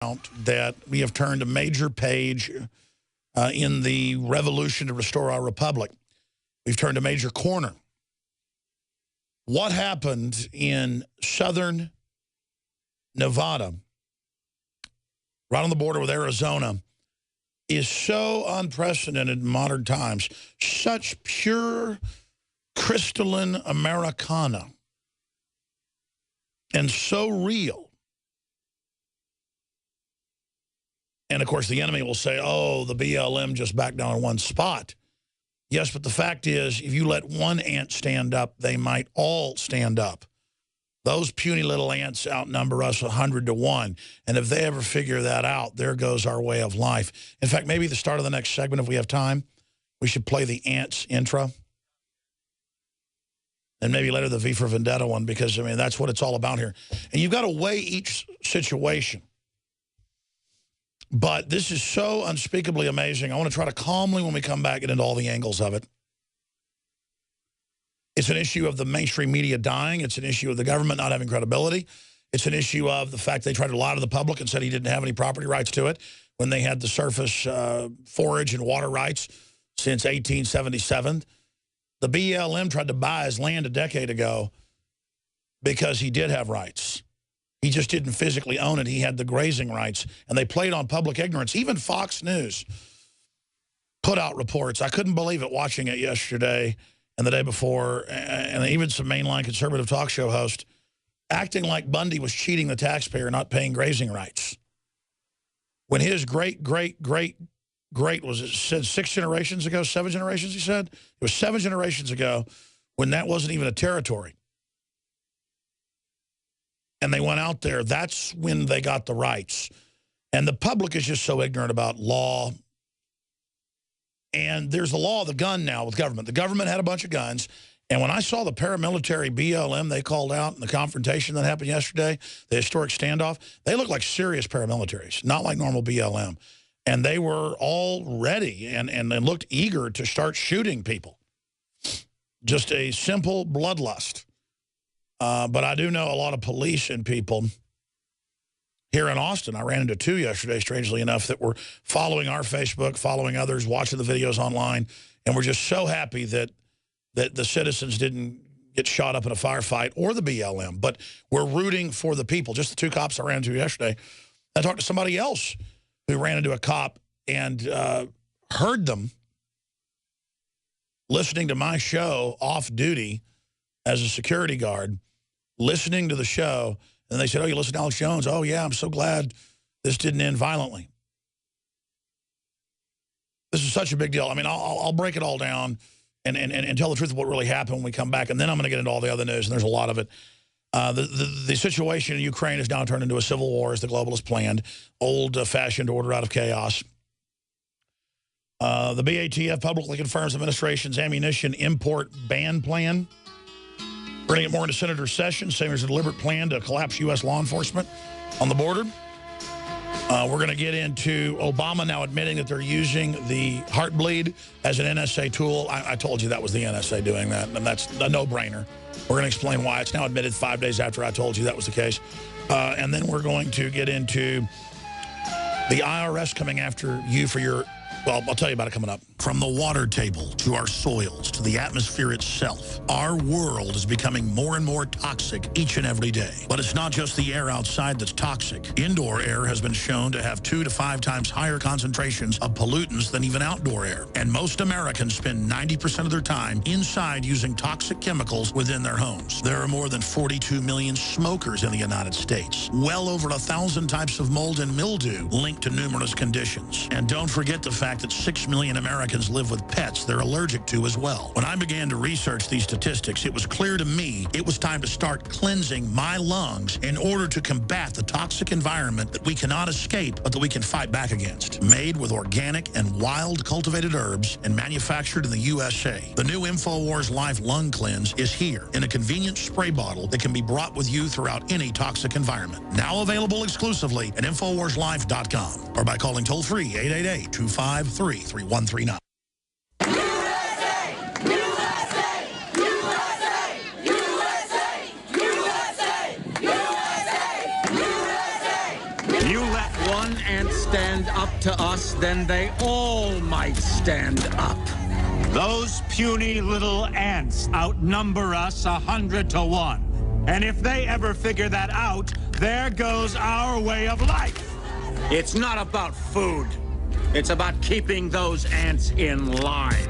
that we have turned a major page in the revolution to restore our republic. We've turned a major corner. What happened in southern Nevada, right on the border with Arizona, is so unprecedented in modern times. Such pure, crystalline Americana. And so real. And, of course, the enemy will say, oh, the BLM just backed down in one spot. Yes, but the fact is, if you let one ant stand up, they might all stand up. Those puny little ants outnumber us 100 to 1. And if they ever figure that out, there goes our way of life. In fact, maybe the start of the next segment, if we have time, we should play the ants intro. And maybe later the V for Vendetta one, because, I mean, that's what it's all about here. And you've got to weigh each situation. But this is so unspeakably amazing. I want to try to calmly, when we come back, get into all the angles of it. It's an issue of the mainstream media dying. It's an issue of the government not having credibility. It's an issue of the fact they tried to lie to the public and said he didn't have any property rights to it when they had the surface forage and water rights since 1877. The BLM tried to buy his land a decade ago because he did have rights. He just didn't physically own it. He had the grazing rights. And they played on public ignorance. Even Fox News put out reports. I couldn't believe it watching it yesterday and the day before. And even some mainline conservative talk show host acting like Bundy was cheating the taxpayer, not paying grazing rights. When his great, was it said 6 generations ago, 7 generations, he said? It was 7 generations ago when that wasn't even a territory. And they went out there, that's when they got the rights. And the public is just so ignorant about law. And there's the law of the gun now with government. The government had a bunch of guns. And when I saw the paramilitary BLM they called out in the confrontation that happened yesterday, the historic standoff, they looked like serious paramilitaries, not like normal BLM. And they were all ready and looked eager to start shooting people. Just a simple bloodlust. But I do know a lot of police and people here in Austin. I ran into 2 yesterday, strangely enough, that were following our Facebook, following others, watching the videos online. And we're just so happy that the citizens didn't get shot up in a firefight or the BLM. But we're rooting for the people. Just the 2 cops I ran into yesterday. I talked to somebody else who ran into a cop and heard them listening to my show off duty as a security guard, listening to the show, and they said, oh, you listen to Alex Jones? Oh, yeah, I'm so glad this didn't end violently. This is such a big deal. I mean, I'll break it all down and tell the truth of what really happened when we come back, and then I'm going to get into all the other news, and there's a lot of it. The situation in Ukraine has now turned into a civil war as the globalists planned, old-fashioned order out of chaos. The BATF publicly confirms administration's ammunition import ban plan. We're going to get more into Senator Sessions, saying there's a deliberate plan to collapse U.S. law enforcement on the border. We're going to get into Obama now admitting that they're using the heartbleed as an NSA tool. I told you that was the NSA doing that, and that's a no-brainer. We're going to explain why. It's now admitted 5 days after I told you that was the case. And then we're going to get into the IRS coming after you for your... Well, I'll tell you about it coming up. From the water table to our soils to the atmosphere itself, our world is becoming more and more toxic each and every day. But it's not just the air outside that's toxic. Indoor air has been shown to have 2 to 5 times higher concentrations of pollutants than even outdoor air. And most Americans spend 90% of their time inside using toxic chemicals within their homes. There are more than 42 million smokers in the United States. Well over 1,000 types of mold and mildew linked to numerous conditions. And don't forget the fact that 6 million Americans live with pets they're allergic to as well. When I began to research these statistics, it was clear to me it was time to start cleansing my lungs in order to combat the toxic environment that we cannot escape, but that we can fight back against. Made with organic and wild cultivated herbs and manufactured in the USA, the new InfoWars Life Lung Cleanse is here in a convenient spray bottle that can be brought with you throughout any toxic environment. Now available exclusively at InfoWarsLife.com or by calling toll-free 888-253-3139. one ant stand up to us, then they all might stand up. Those puny little ants outnumber us 100 to 1. And if they ever figure that out, there goes our way of life. It's not about food. It's about keeping those ants in line.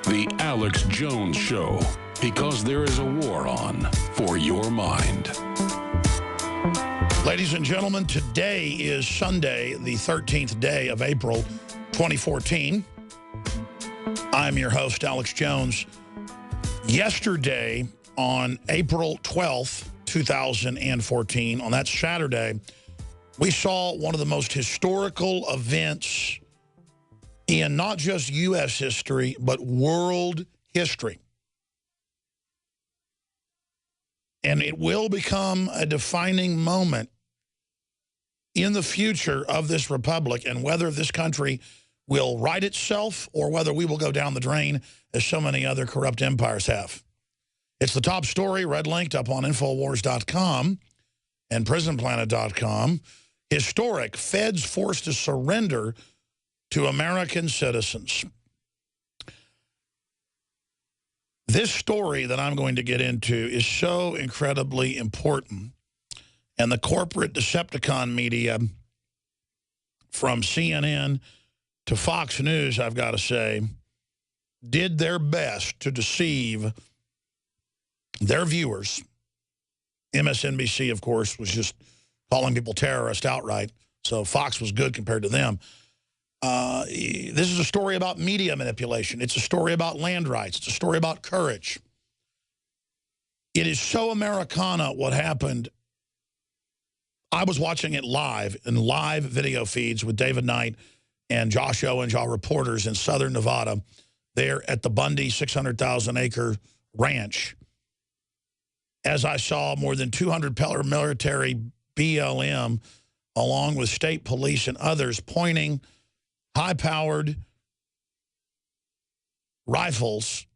The Alex Jones Show, because there is a war on for your mind. Ladies and gentlemen, today is Sunday, the 13th day of April, 2014. I'm your host, Alex Jones. Yesterday, on April 12th, 2014, on that Saturday, we saw one of the most historical events in not just U.S. history, but world history. And it will become a defining moment in the future of this republic and whether this country will right itself or whether we will go down the drain as so many other corrupt empires have. It's the top story, red linked up on Infowars.com and PrisonPlanet.com. Historic, feds forced to surrender to American citizens. This story that I'm going to get into is so incredibly important, and the corporate Decepticon media, from CNN to Fox News, I've got to say, did their best to deceive their viewers. MSNBC, of course, was just calling people terrorists outright, so Fox was good compared to them. This is a story about media manipulation. It's a story about land rights. It's a story about courage. It is so Americana what happened. I was watching it live in live video feeds with David Knight and Josh Owens, our reporters in southern Nevada, there at the Bundy 600,000-acre ranch, as I saw more than 200 paramilitary BLM, along with state police and others, pointing high-powered rifles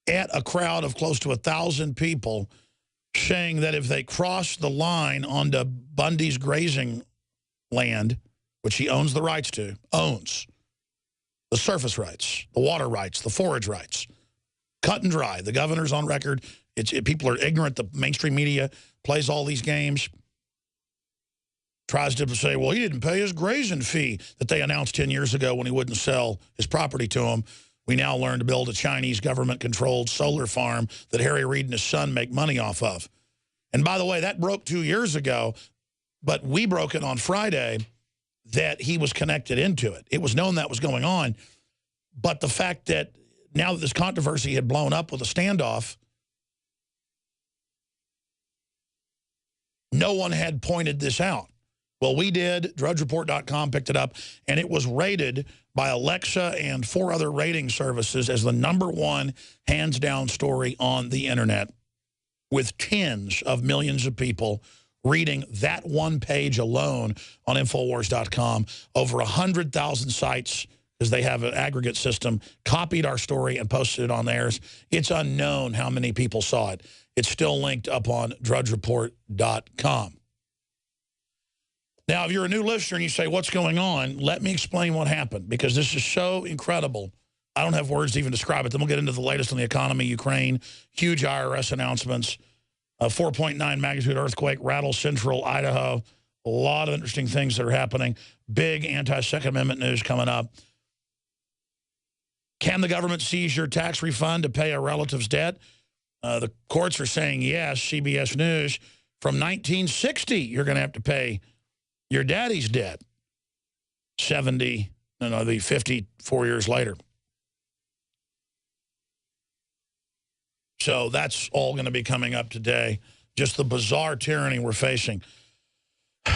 at a crowd of close to 1,000 people, saying that if they cross the line onto Bundy's grazing land, which he owns the rights to, owns the surface rights, the water rights, the forage rights, cut and dry. The governor's on record. People are ignorant. The mainstream media plays all these games. Tries to say, well, he didn't pay his grazing fee that they announced 10 years ago when he wouldn't sell his property to him. We now learn to build a Chinese government-controlled solar farm that Harry Reid and his son make money off of. And by the way, that broke 2 years ago, but we broke it on Friday that he was connected into it. It was known that was going on, but the fact that now that this controversy had blown up with a standoff, no one had pointed this out. Well, we did. DrudgeReport.com picked it up, and it was rated by Alexa and 4 other rating services as the #1 hands-down story on the internet, with tens of millions of people reading that one page alone on Infowars.com. Over 100,000 sites, because they have an aggregate system, copied our story and posted it on theirs. It's unknown how many people saw it. It's still linked up on DrudgeReport.com. Now, if you're a new listener and you say, what's going on, let me explain what happened, because this is so incredible. I don't have words to even describe it. Then we'll get into the latest on the economy, Ukraine, huge IRS announcements, a 4.9 magnitude earthquake, rattled central Idaho, a lot of interesting things that are happening, big anti-Second Amendment news coming up. Can the government seize your tax refund to pay a relative's debt? The courts are saying yes. CBS News, from 1960, you're going to have to pay your daddy's debt. 54 years later. So that's all going to be coming up today. Just the bizarre tyranny we're facing.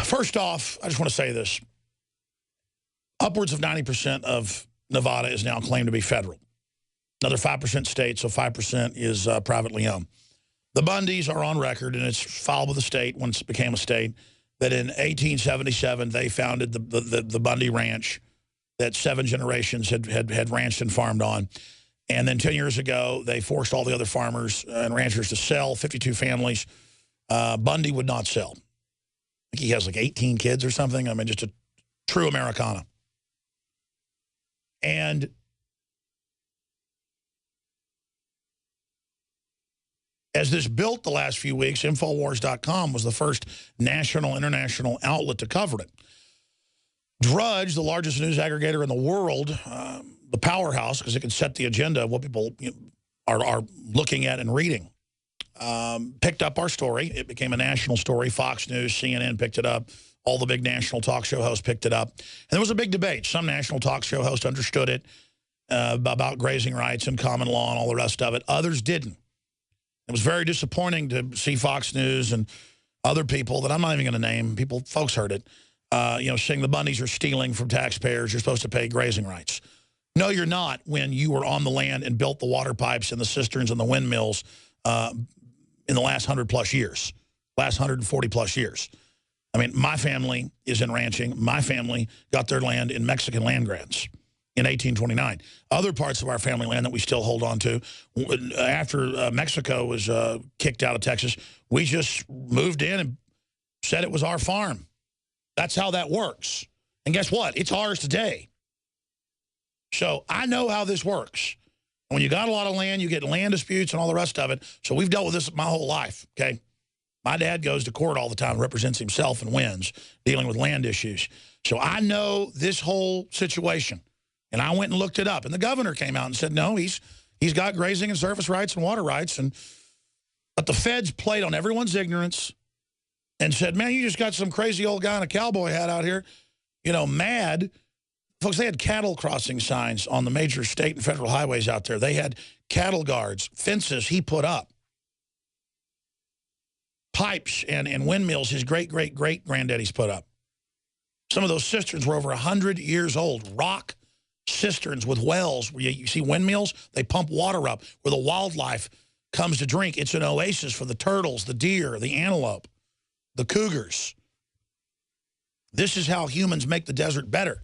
First off, I just want to say this. Upwards of 90% of Nevada is now claimed to be federal. Another 5% state, so 5% is privately owned. The Bundys are on record, and it's filed with the state once it became a state, that in 1877 they founded the Bundy Ranch that 7 generations had ranched and farmed on. And then 10 years ago, they forced all the other farmers and ranchers to sell, 52 families. Bundy would not sell. I think he has like 18 kids or something. I mean, just a true Americana. And as this built the last few weeks, Infowars.com was the first national, international outlet to cover it. Drudge, the largest news aggregator in the world, the powerhouse, because it can set the agenda of what people are looking at and reading, picked up our story. It became a national story. Fox News, CNN picked it up. All the big national talk show hosts picked it up. And there was a big debate. Some national talk show hosts understood it about grazing rights and common law and all the rest of it. Others didn't. It was very disappointing to see Fox News and other people that I'm not even going to name. Folks heard it. Saying the Bundys are stealing from taxpayers. You're supposed to pay grazing rights. No, you're not when you were on the land and built the water pipes and the cisterns and the windmills in the last 100-plus years, last 140-plus years. I mean, my family is in ranching. My family got their land in Mexican land grants in 1829. Other parts of our family land that we still hold on to, after Mexico was kicked out of Texas, we just moved in and said it was our farm. That's how that works. And guess what? It's ours today. So I know how this works. When you got a lot of land, you get land disputes and all the rest of it. So we've dealt with this my whole life, okay? My dad goes to court all the time, represents himself and wins, dealing with land issues. So I know this whole situation. And I went and looked it up. And the governor came out and said, no, he's got grazing and surface rights and water rights. But the feds played on everyone's ignorance and said, man, you just got some crazy old guy in a cowboy hat out here, mad. Folks, they had cattle crossing signs on the major state and federal highways out there. They had cattle guards, fences he put up, pipes and windmills his great-great-great-granddaddies put up. Some of those cisterns were over 100 years old, rock cisterns with wells where you see windmills, they pump water up where the wildlife comes to drink. It's an oasis for the turtles, the deer, the antelope, the cougars. This is how humans make the desert better.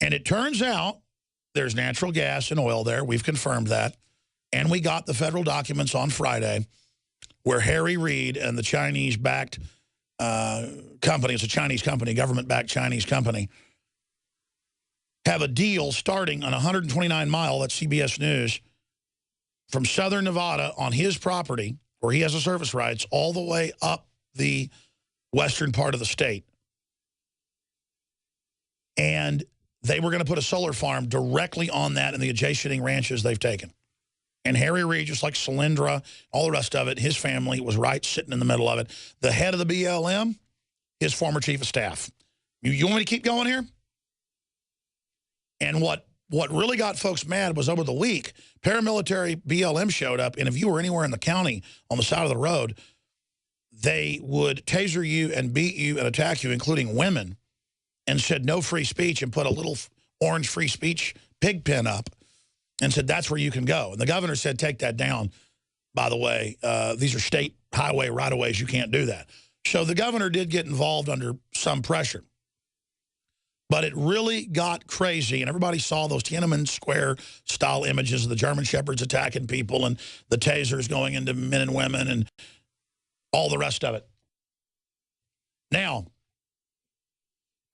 And it turns out there's natural gas and oil there. We've confirmed that. And we got the federal documents on Friday where Harry Reid and the Chinese-backed company, it's a Chinese company, government-backed Chinese company, have a deal starting on 129-mile, that's CBS News, from southern Nevada on his property, where he has the service rights, all the way up the western part of the state. And they were going to put a solar farm directly on that and the adjacent ranches they've taken. And Harry Reid, just like Solyndra, all the rest of it, his family was right sitting in the middle of it. The head of the BLM, his former chief of staff. You want me to keep going here? And what really got folks mad was over the week, paramilitary BLM showed up, and if you were anywhere in the county on the side of the road, they would taser you and beat you and attack you, including women, and said no free speech and put a little orange free speech pig pen up and said that's where you can go. And the governor said take that down, by the way. These are state highway right-of-ways. You can't do that. So the governor did get involved under some pressure. But it really got crazy, and everybody saw those Tiananmen Square-style images of the German Shepherds attacking people and the tasers going into men and women and all the rest of it. Now,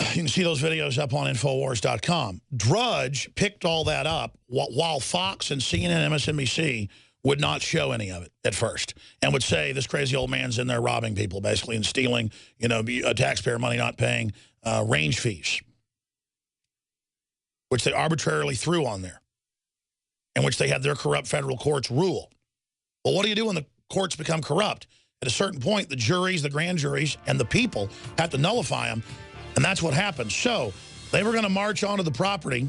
you can see those videos up on Infowars.com. Drudge picked all that up while Fox and CNN and MSNBC would not show any of it at first and would say this crazy old man's in there robbing people, basically, and stealing, taxpayer money, not paying range fees, which they arbitrarily threw on there, and which they had their corrupt federal courts rule. Well, what do you do when the courts become corrupt? At a certain point, the juries, the grand juries, and the people have to nullify them, and that's what happened. So they were going to march onto the property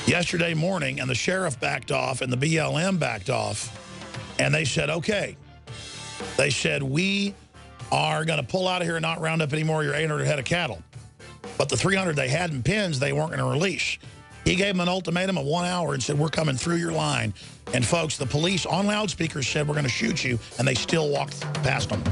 yesterday morning, and the sheriff backed off, and the BLM backed off, and they said, okay. They said, we are going to pull out of here and not round up any more of your 800 head of cattle. But the 300 they had in pens, they weren't going to release. He gave them an ultimatum of 1 hour and said, we're coming through your line. And, folks, the police on loudspeakers said, we're going to shoot you, and they still walked past them.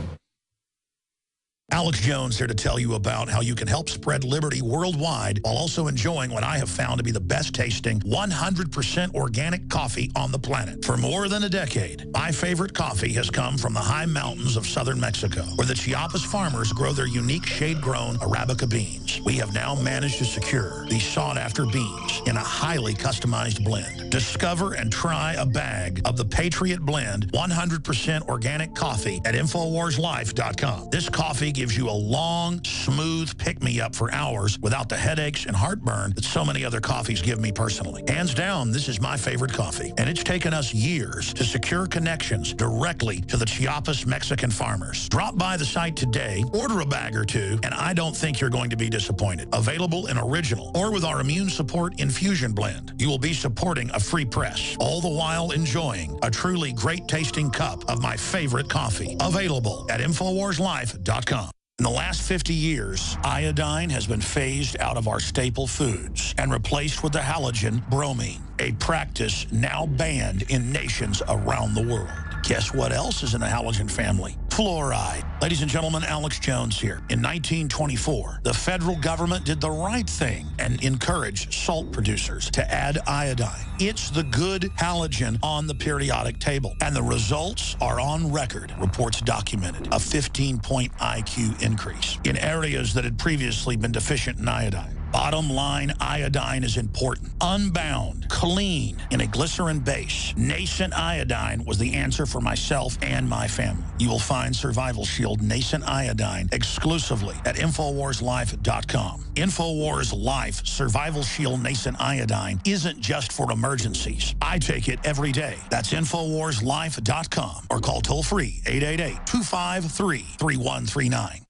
Alex Jones here to tell you about how you can help spread liberty worldwide while also enjoying what I have found to be the best tasting 100% organic coffee on the planet. For more than a decade, my favorite coffee has come from the high mountains of southern Mexico, where the Chiapas farmers grow their unique shade-grown Arabica beans. We have now managed to secure these sought-after beans in a highly customized blend. Discover and try a bag of the Patriot Blend 100% organic coffee at InfoWarsLife.com. This coffee gives you a long, smooth pick-me-up for hours without the headaches and heartburn that so many other coffees give me personally. Hands down, this is my favorite coffee, and it's taken us years to secure connections directly to the Chiapas Mexican farmers. Drop by the site today, order a bag or two, and I don't think you're going to be disappointed. Available in original or with our Immune Support Infusion Blend. You will be supporting a free press, all the while enjoying a truly great-tasting cup of my favorite coffee. Available at InfoWarsLife.com. In the last 50 years, iodine has been phased out of our staple foods and replaced with the halogen bromine, a practice now banned in nations around the world. Guess what else is in the halogen family? Fluoride. Ladies and gentlemen, Alex Jones here. In 1924, the federal government did the right thing and encouraged salt producers to add iodine. It's the good halogen on the periodic table, and the results are on record. Reports documented a 15-point IQ increase in areas that had previously been deficient in iodine. Bottom line, iodine is important. Unbound, clean, in a glycerin base. Nascent iodine was the answer for myself and my family. You will find Survival Shield Nascent Iodine exclusively at InfoWarsLife.com. InfoWars Life Survival Shield Nascent Iodine isn't just for emergencies. I take it every day. That's InfoWarsLife.com or call toll-free 888-253-3139.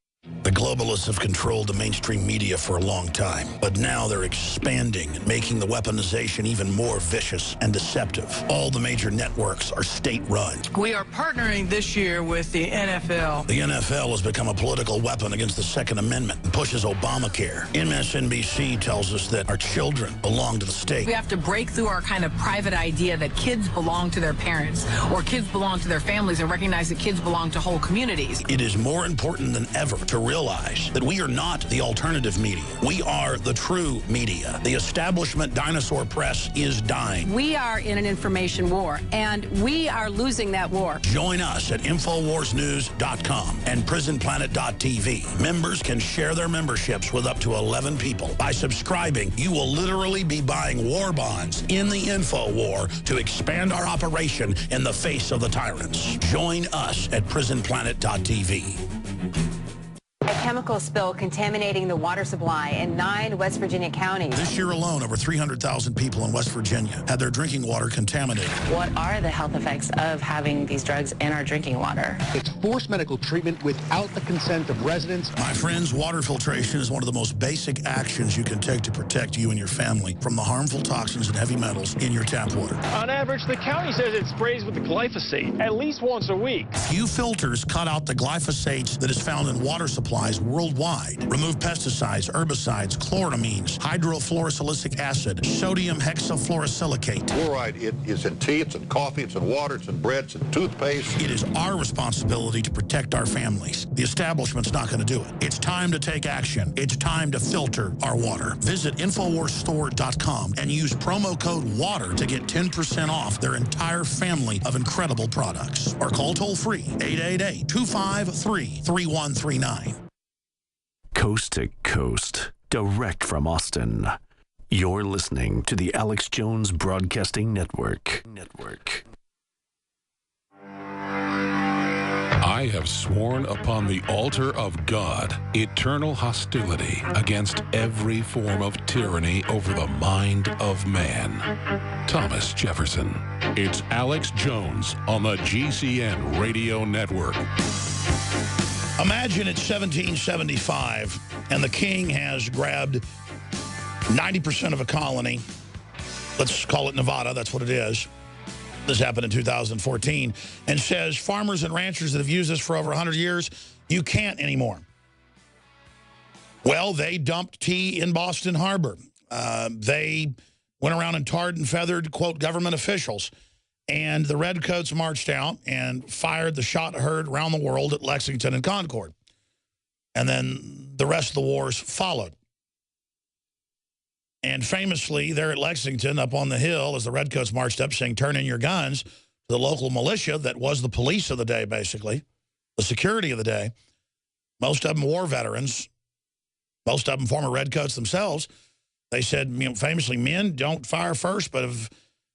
The globalists have controlled the mainstream media for a long time, but now they're expanding and making the weaponization even more vicious and deceptive. All the major networks are state-run. We are partnering this year with the NFL. The NFL has become a political weapon against the Second Amendment and pushes Obamacare. MSNBC tells us that our children belong to the state. We have to break through our kind of private idea that kids belong to their parents or kids belong to their families and recognize that kids belong to whole communities. It is more important than ever to realize that we are not the alternative media. We are the true media. The establishment dinosaur press is dying. We are in an information war, and we are losing that war. Join us at InfoWarsNews.com and PrisonPlanet.tv. Members can share their memberships with up to 11 people. By subscribing, you will literally be buying war bonds in the info war to expand our operation in the face of the tyrants. Join us at PrisonPlanet.tv. A chemical spill contaminating the water supply in 9 West Virginia counties. This year alone, over 300,000 people in West Virginia had their drinking water contaminated. What are the health effects of having these drugs in our drinking water? It's forced medical treatment without the consent of residents. My friends, water filtration is one of the most basic actions you can take to protect you and your family from the harmful toxins and heavy metals in your tap water. On average, the county says it sprays with the glyphosate at least once a week. Few filters cut out the glyphosate that is found in water supplies worldwide. Remove pesticides, herbicides, chloramines, hydrofluorosilicic acid, sodium hexafluorosilicate. Fluoride, it is in tea, it's in coffee, it's in water, it's in bread, it's in toothpaste. It is our responsibility to protect our families. The establishment's not going to do it. It's time to take action. It's time to filter our water. Visit InfoWarsStore.com and use promo code WATER to get 10% off their entire family of incredible products. Or call toll-free 888-253-3139. Coast to coast, direct from Austin. You're listening to the Alex Jones Broadcasting Network. I have sworn upon the altar of God eternal hostility against every form of tyranny over the mind of man. Thomas Jefferson. It's Alex Jones on the GCN Radio Network. Imagine it's 1775 and the king has grabbed 90% of a colony. Let's call it Nevada, that's what it is. This happened in 2014, and says farmers and ranchers that have used this for over 100 years, you can't anymore. Well, they dumped tea in Boston Harbor. They went around and tarred and feathered, quote, government officials. And the Redcoats marched out and fired the shot heard around the world at Lexington and Concord. And then the rest of the wars followed. And famously, there at Lexington, up on the hill, as the Redcoats marched up saying, turn in your guns, the local militia that was the police of the day, basically, the security of the day, most of them war veterans, most of them former Redcoats themselves, they said, you know, famously, men don't fire first, but if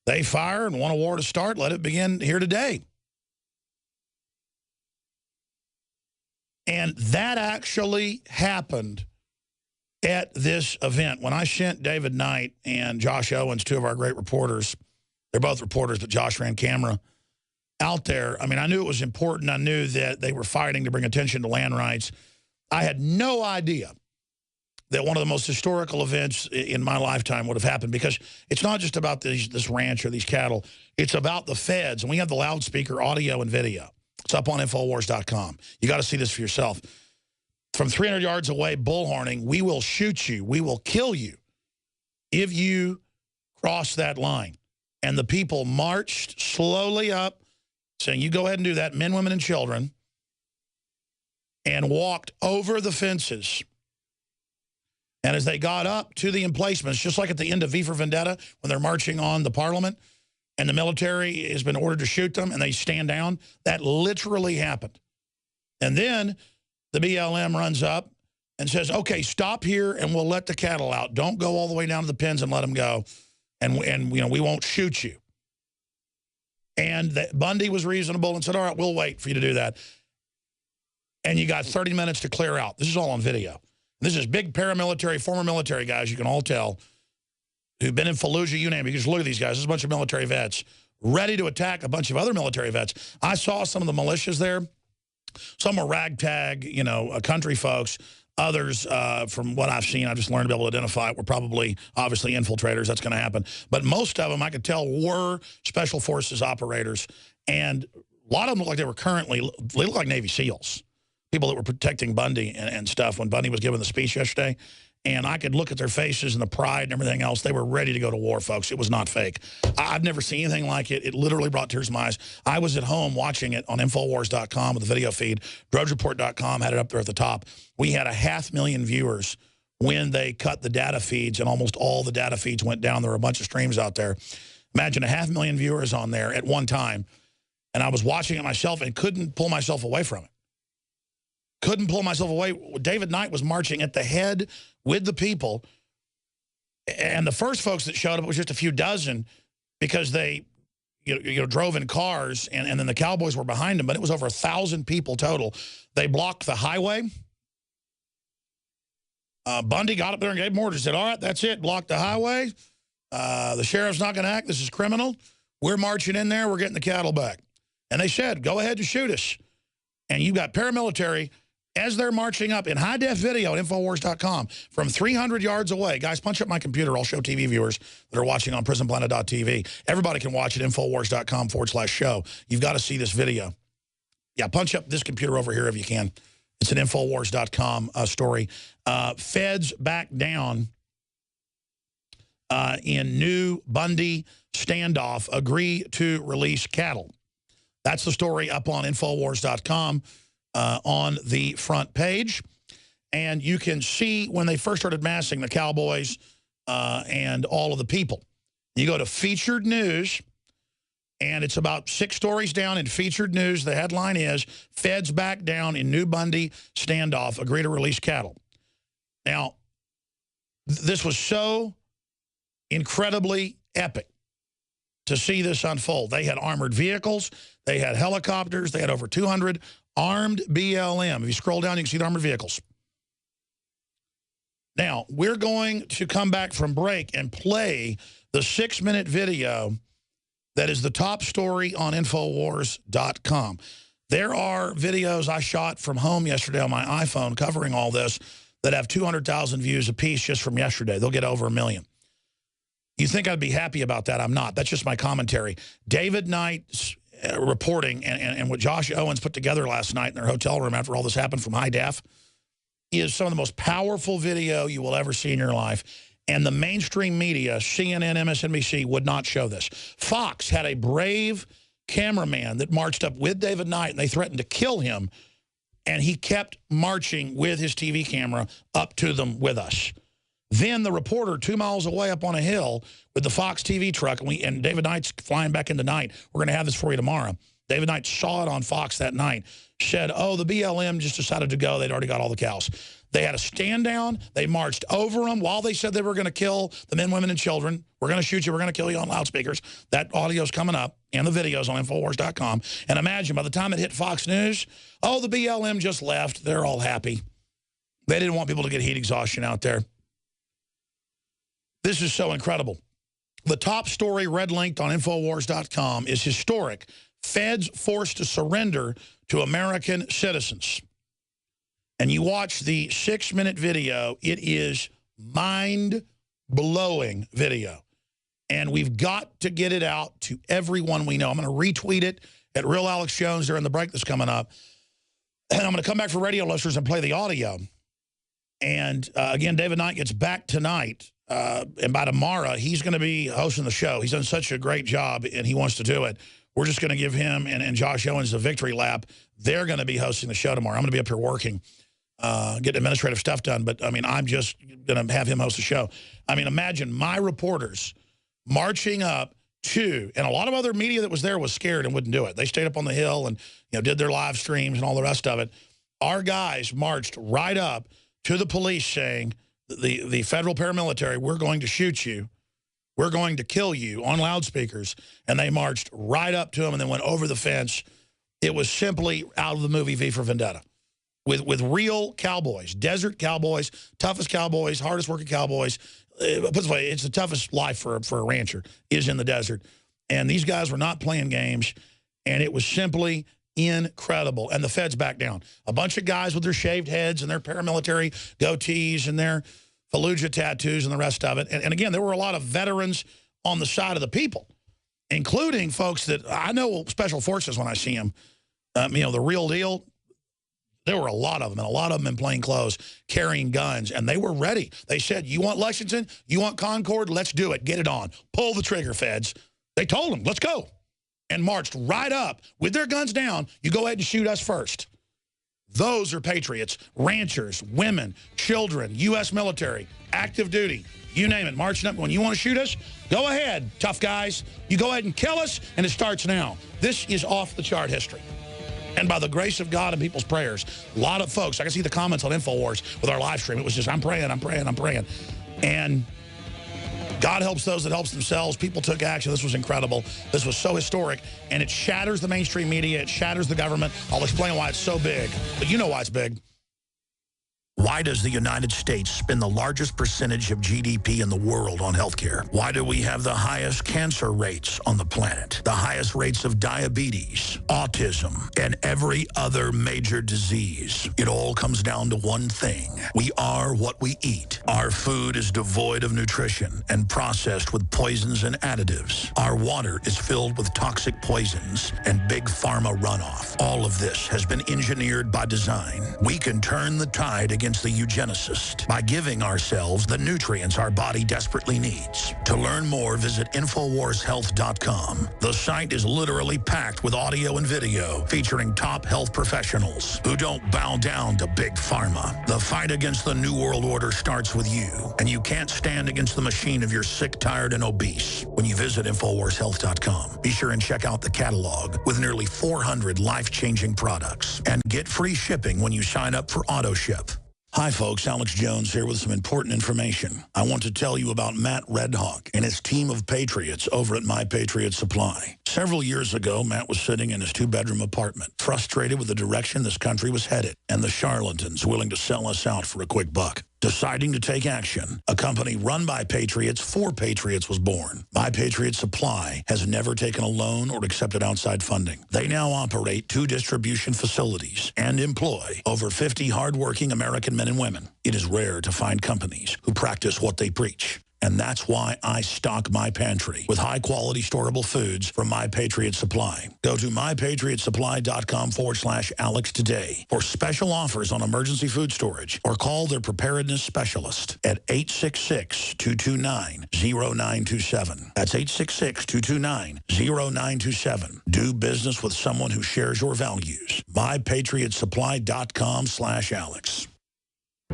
they fire and want a war to start, let it begin here today. And that actually happened at this event. When I sent David Knight and Josh Owens, two of our great reporters, they're both reporters, but Josh ran camera, out there, I mean, I knew it was important. I knew that they were fighting to bring attention to land rights. I had no idea that one of the most historical events in my lifetime would have happened, because it's not just about this ranch or these cattle. It's about the feds, and we have the loudspeaker audio and video. It's up on Infowars.com. You got to see this for yourself. From 300 yards away, bullhorning, we will shoot you. We will kill you if you cross that line. And the people marched slowly up, saying, you go ahead and do that, men, women, and children, and walked over the fences. And as they got up to the emplacements, just like at the end of V for Vendetta, when they're marching on the parliament, and the military has been ordered to shoot them, and they stand down, that literally happened. And then the BLM runs up and says, okay, stop here, and we'll let the cattle out. Don't go all the way down to the pens and let them go, and you know, we won't shoot you. And Bundy was reasonable and said, all right, we'll wait for you to do that. And you got 30 minutes to clear out. This is all on video. This is big paramilitary, former military guys, you can all tell, who've been in Fallujah, you name it. You just look at these guys. This is a bunch of military vets ready to attack a bunch of other military vets. I saw some of the militias there. Some were ragtag, you know, country folks. Others, from what I've seen, I just learned to be able to identify it, were probably, obviously, infiltrators. That's going to happen. But most of them, I could tell, were Special Forces operators. And a lot of them looked like they were they looked like Navy SEALs, people that were protecting Bundy and stuff when Bundy was giving the speech yesterday. And I could look at their faces and the pride and everything else. They were ready to go to war, folks. It was not fake. I've never seen anything like it. It literally brought tears to my eyes. I was at home watching it on Infowars.com with the video feed. DrudgeReport.com had it up there at the top. We had 500,000 viewers when they cut the data feeds, and almost all the data feeds went down. There were a bunch of streams out there. Imagine 500,000 viewers on there at one time. And I was watching it myself and couldn't pull myself away from it. Couldn't pull myself away. David Knight was marching at the head with the people. And the first folks that showed up was just a few dozen, because they drove in cars, and then the cowboys were behind them. But it was over 1,000 people total. They blocked the highway. Bundy got up there and gave them orders. Said, all right, that's it. Block the highway. The sheriff's not going to act. This is criminal. We're marching in there. We're getting the cattle back. And they said, go ahead and shoot us. And you got paramilitary as they're marching up in high-def video at Infowars.com from 300 yards away. Guys, punch up my computer. I'll show TV viewers that are watching on PrisonPlanet.tv. Everybody can watch it, Infowars.com/show. You've got to see this video. Yeah, punch up this computer over here if you can. It's an Infowars.com story. Feds back down in new Bundy standoff, agree to release cattle. That's the story up on Infowars.com on the front page. And you can see when they first started massing the cowboys and all of the people. You go to featured news, and it's about 6 stories down in featured news. The headline is, Feds back down in new Bundy standoff, agree to release cattle. Now, this was so incredibly epic to see this unfold. They had armored vehicles. They had helicopters. They had over 200 armed BLM. If you scroll down, you can see the armored vehicles. Now, we're going to come back from break and play the 6-minute video that is the top story on Infowars.com. There are videos I shot from home yesterday on my iPhone covering all this that have 200,000 views apiece just from yesterday. They'll get over 1 million. You think I'd be happy about that? I'm not. That's just my commentary. David Knight's reporting and what Josh Owens put together last night in their hotel room after all this happened from high def is some of the most powerful video you will ever see in your life. And the mainstream media, CNN, MSNBC, would not show this. Fox had a brave cameraman that marched up with David Knight, and they threatened to kill him. And he kept marching with his TV camera up to them with us. Then the reporter 2 miles away up on a hill with the Fox TV truck, and David Knight's flying back into night. We're going to have this for you tomorrow. David Knight saw it on Fox that night, said, oh, the BLM just decided to go. They'd already got all the cows. They had a stand down. They marched over them while they said they were going to kill the men, women, and children. We're going to shoot you. We're going to kill you on loudspeakers. That audio's coming up, and the video's on Infowars.com. And imagine, by the time it hit Fox News, oh, the BLM just left. They're all happy. They didn't want people to get heat exhaustion out there. This is so incredible. The top story, red-linked on Infowars.com, is historic. Feds forced to surrender to American citizens. And you watch the 6-minute video. It is mind-blowing video. And we've got to get it out to everyone we know. I'm going to retweet it at Real Alex Jones during the break that's coming up. And I'm going to come back for radio listeners and play the audio. And, again, David Knight gets back tonight. And by tomorrow, he's going to be hosting the show. He's done such a great job, and he wants to do it. We're just going to give him and Josh Owens the victory lap. They're going to be hosting the show tomorrow. I'm going to be up here working, getting administrative stuff done. But, I mean, I'm just going to have him host the show. I mean, imagine my reporters marching up to, and a lot of other media that was there was scared and wouldn't do it. They stayed up on the hill and, you know, did their live streams and all the rest of it. Our guys marched right up to the police saying, the federal paramilitary, we're going to shoot you. We're going to kill you on loudspeakers. And they marched right up to him and then went over the fence. It was simply out of the movie V for Vendetta with real cowboys, desert cowboys, toughest cowboys, hardest working cowboys. Put it this way, it's the toughest life for a rancher is in the desert. And these guys were not playing games. And it was simply incredible. And the feds backed down. A bunch of guys with their shaved heads and their paramilitary goatees and their Fallujah tattoos and the rest of it. And again, there were a lot of veterans on the side of the people, including folks that I know special forces when I see them. You know, the real deal, there were a lot of them, and a lot of them in plain clothes carrying guns, and they were ready. They said, you want Lexington? You want Concord? Let's do it. Get it on. Pull the trigger, feds. They told them, let's go. And marched right up with their guns down. You go ahead and shoot us first. Those are patriots, ranchers, women, children, U.S. military, active duty, you name it, marching up. When you want to shoot us, go ahead, tough guys. You go ahead and kill us, and it starts now. This is off-the-chart history. And by the grace of God and people's prayers, a lot of folks, I can see the comments on InfoWars with our live stream. It was just, I'm praying, I'm praying, I'm praying. And God helps those that helps themselves. People took action. This was incredible. This was so historic, and it shatters the mainstream media. It shatters the government. I'll explain why it's so big, but you know why it's big. Why does the United States spend the largest percentage of GDP in the world on healthcare? Why do we have the highest cancer rates on the planet, the highest rates of diabetes, autism, and every other major disease? It all comes down to one thing. We are what we eat. Our food is devoid of nutrition and processed with poisons and additives. Our water is filled with toxic poisons and big pharma runoff. All of this has been engineered by design. We can turn the tide against the eugenicist by giving ourselves the nutrients our body desperately needs. To learn more, visit InfoWarsHealth.com. The site is literally packed with audio and video featuring top health professionals who don't bow down to big pharma. The fight against the New World Order starts with you, and you can't stand against the machine if you're sick, tired, and obese. When you visit InfoWarsHealth.com, be sure and check out the catalog with nearly 400 life-changing products, and get free shipping when you sign up for AutoShip. Hi folks, Alex Jones here with some important information. I want to tell you about Matt Redhawk and his team of patriots over at My Patriot Supply. Several years ago, Matt was sitting in his 2-bedroom apartment, frustrated with the direction this country was headed and the charlatans willing to sell us out for a quick buck. Deciding to take action, a company run by patriots for patriots was born. My Patriot Supply has never taken a loan or accepted outside funding. They now operate 2 distribution facilities and employ over 50 hardworking American men and women. It is rare to find companies who practice what they preach. And that's why I stock my pantry with high-quality storable foods from My Patriot Supply. Go to mypatriotsupply.com/Alex today for special offers on emergency food storage, or call their preparedness specialist at 866-229-0927. That's 866-229-0927. Do business with someone who shares your values. mypatriotsupply.com/Alex.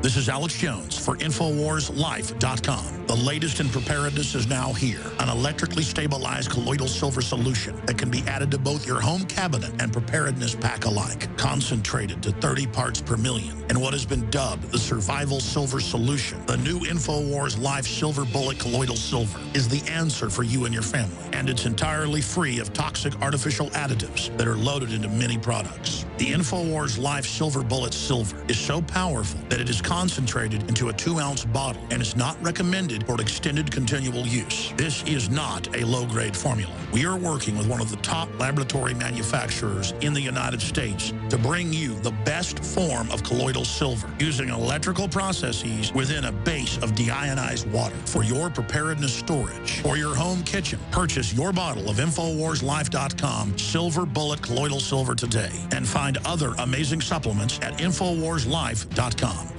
This is Alex Jones for InfoWarsLife.com. The latest in preparedness is now here. An electrically stabilized colloidal silver solution that can be added to both your home cabinet and preparedness pack alike. Concentrated to 30 parts per million in what has been dubbed the survival silver solution. The new InfoWars Life Silver Bullet Colloidal Silver is the answer for you and your family. And it's entirely free of toxic artificial additives that are loaded into many products. The InfoWars Life Silver Bullet Silver is so powerful that it is concentrated into a 2-ounce bottle and is not recommended for extended continual use. This is not a low-grade formula. We are working with one of the top laboratory manufacturers in the United States to bring you the best form of colloidal silver using electrical processes within a base of deionized water for your preparedness storage or your home kitchen. Purchase your bottle of InfoWarsLife.com Silver Bullet Colloidal Silver today and find other amazing supplements at InfoWarsLife.com.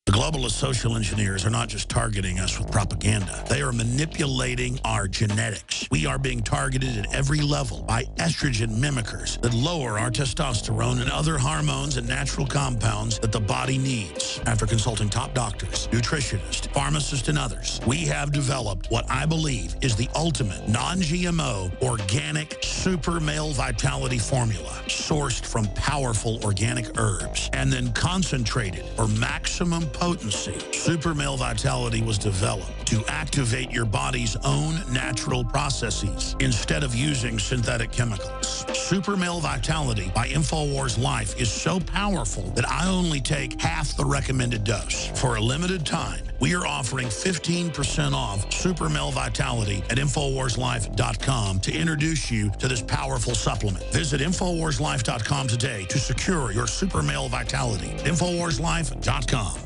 The globalist social engineers are not just targeting us with propaganda. They are manipulating our genetics. We are being targeted at every level by estrogen mimickers that lower our testosterone and other hormones and natural compounds that the body needs. After consulting top doctors, nutritionists, pharmacists, and others, we have developed what I believe is the ultimate non-GMO organic super male vitality formula sourced from powerful organic herbs and then concentrated for maximum potency. Super Male Vitality was developed to activate your body's own natural processes instead of using synthetic chemicals. Super Male Vitality by InfoWars Life is so powerful that I only take half the recommended dose. For a limited time, we are offering 15% off Super Male Vitality at InfoWarsLife.com to introduce you to this powerful supplement. Visit InfoWarsLife.com today to secure your Super Male Vitality. InfoWarsLife.com.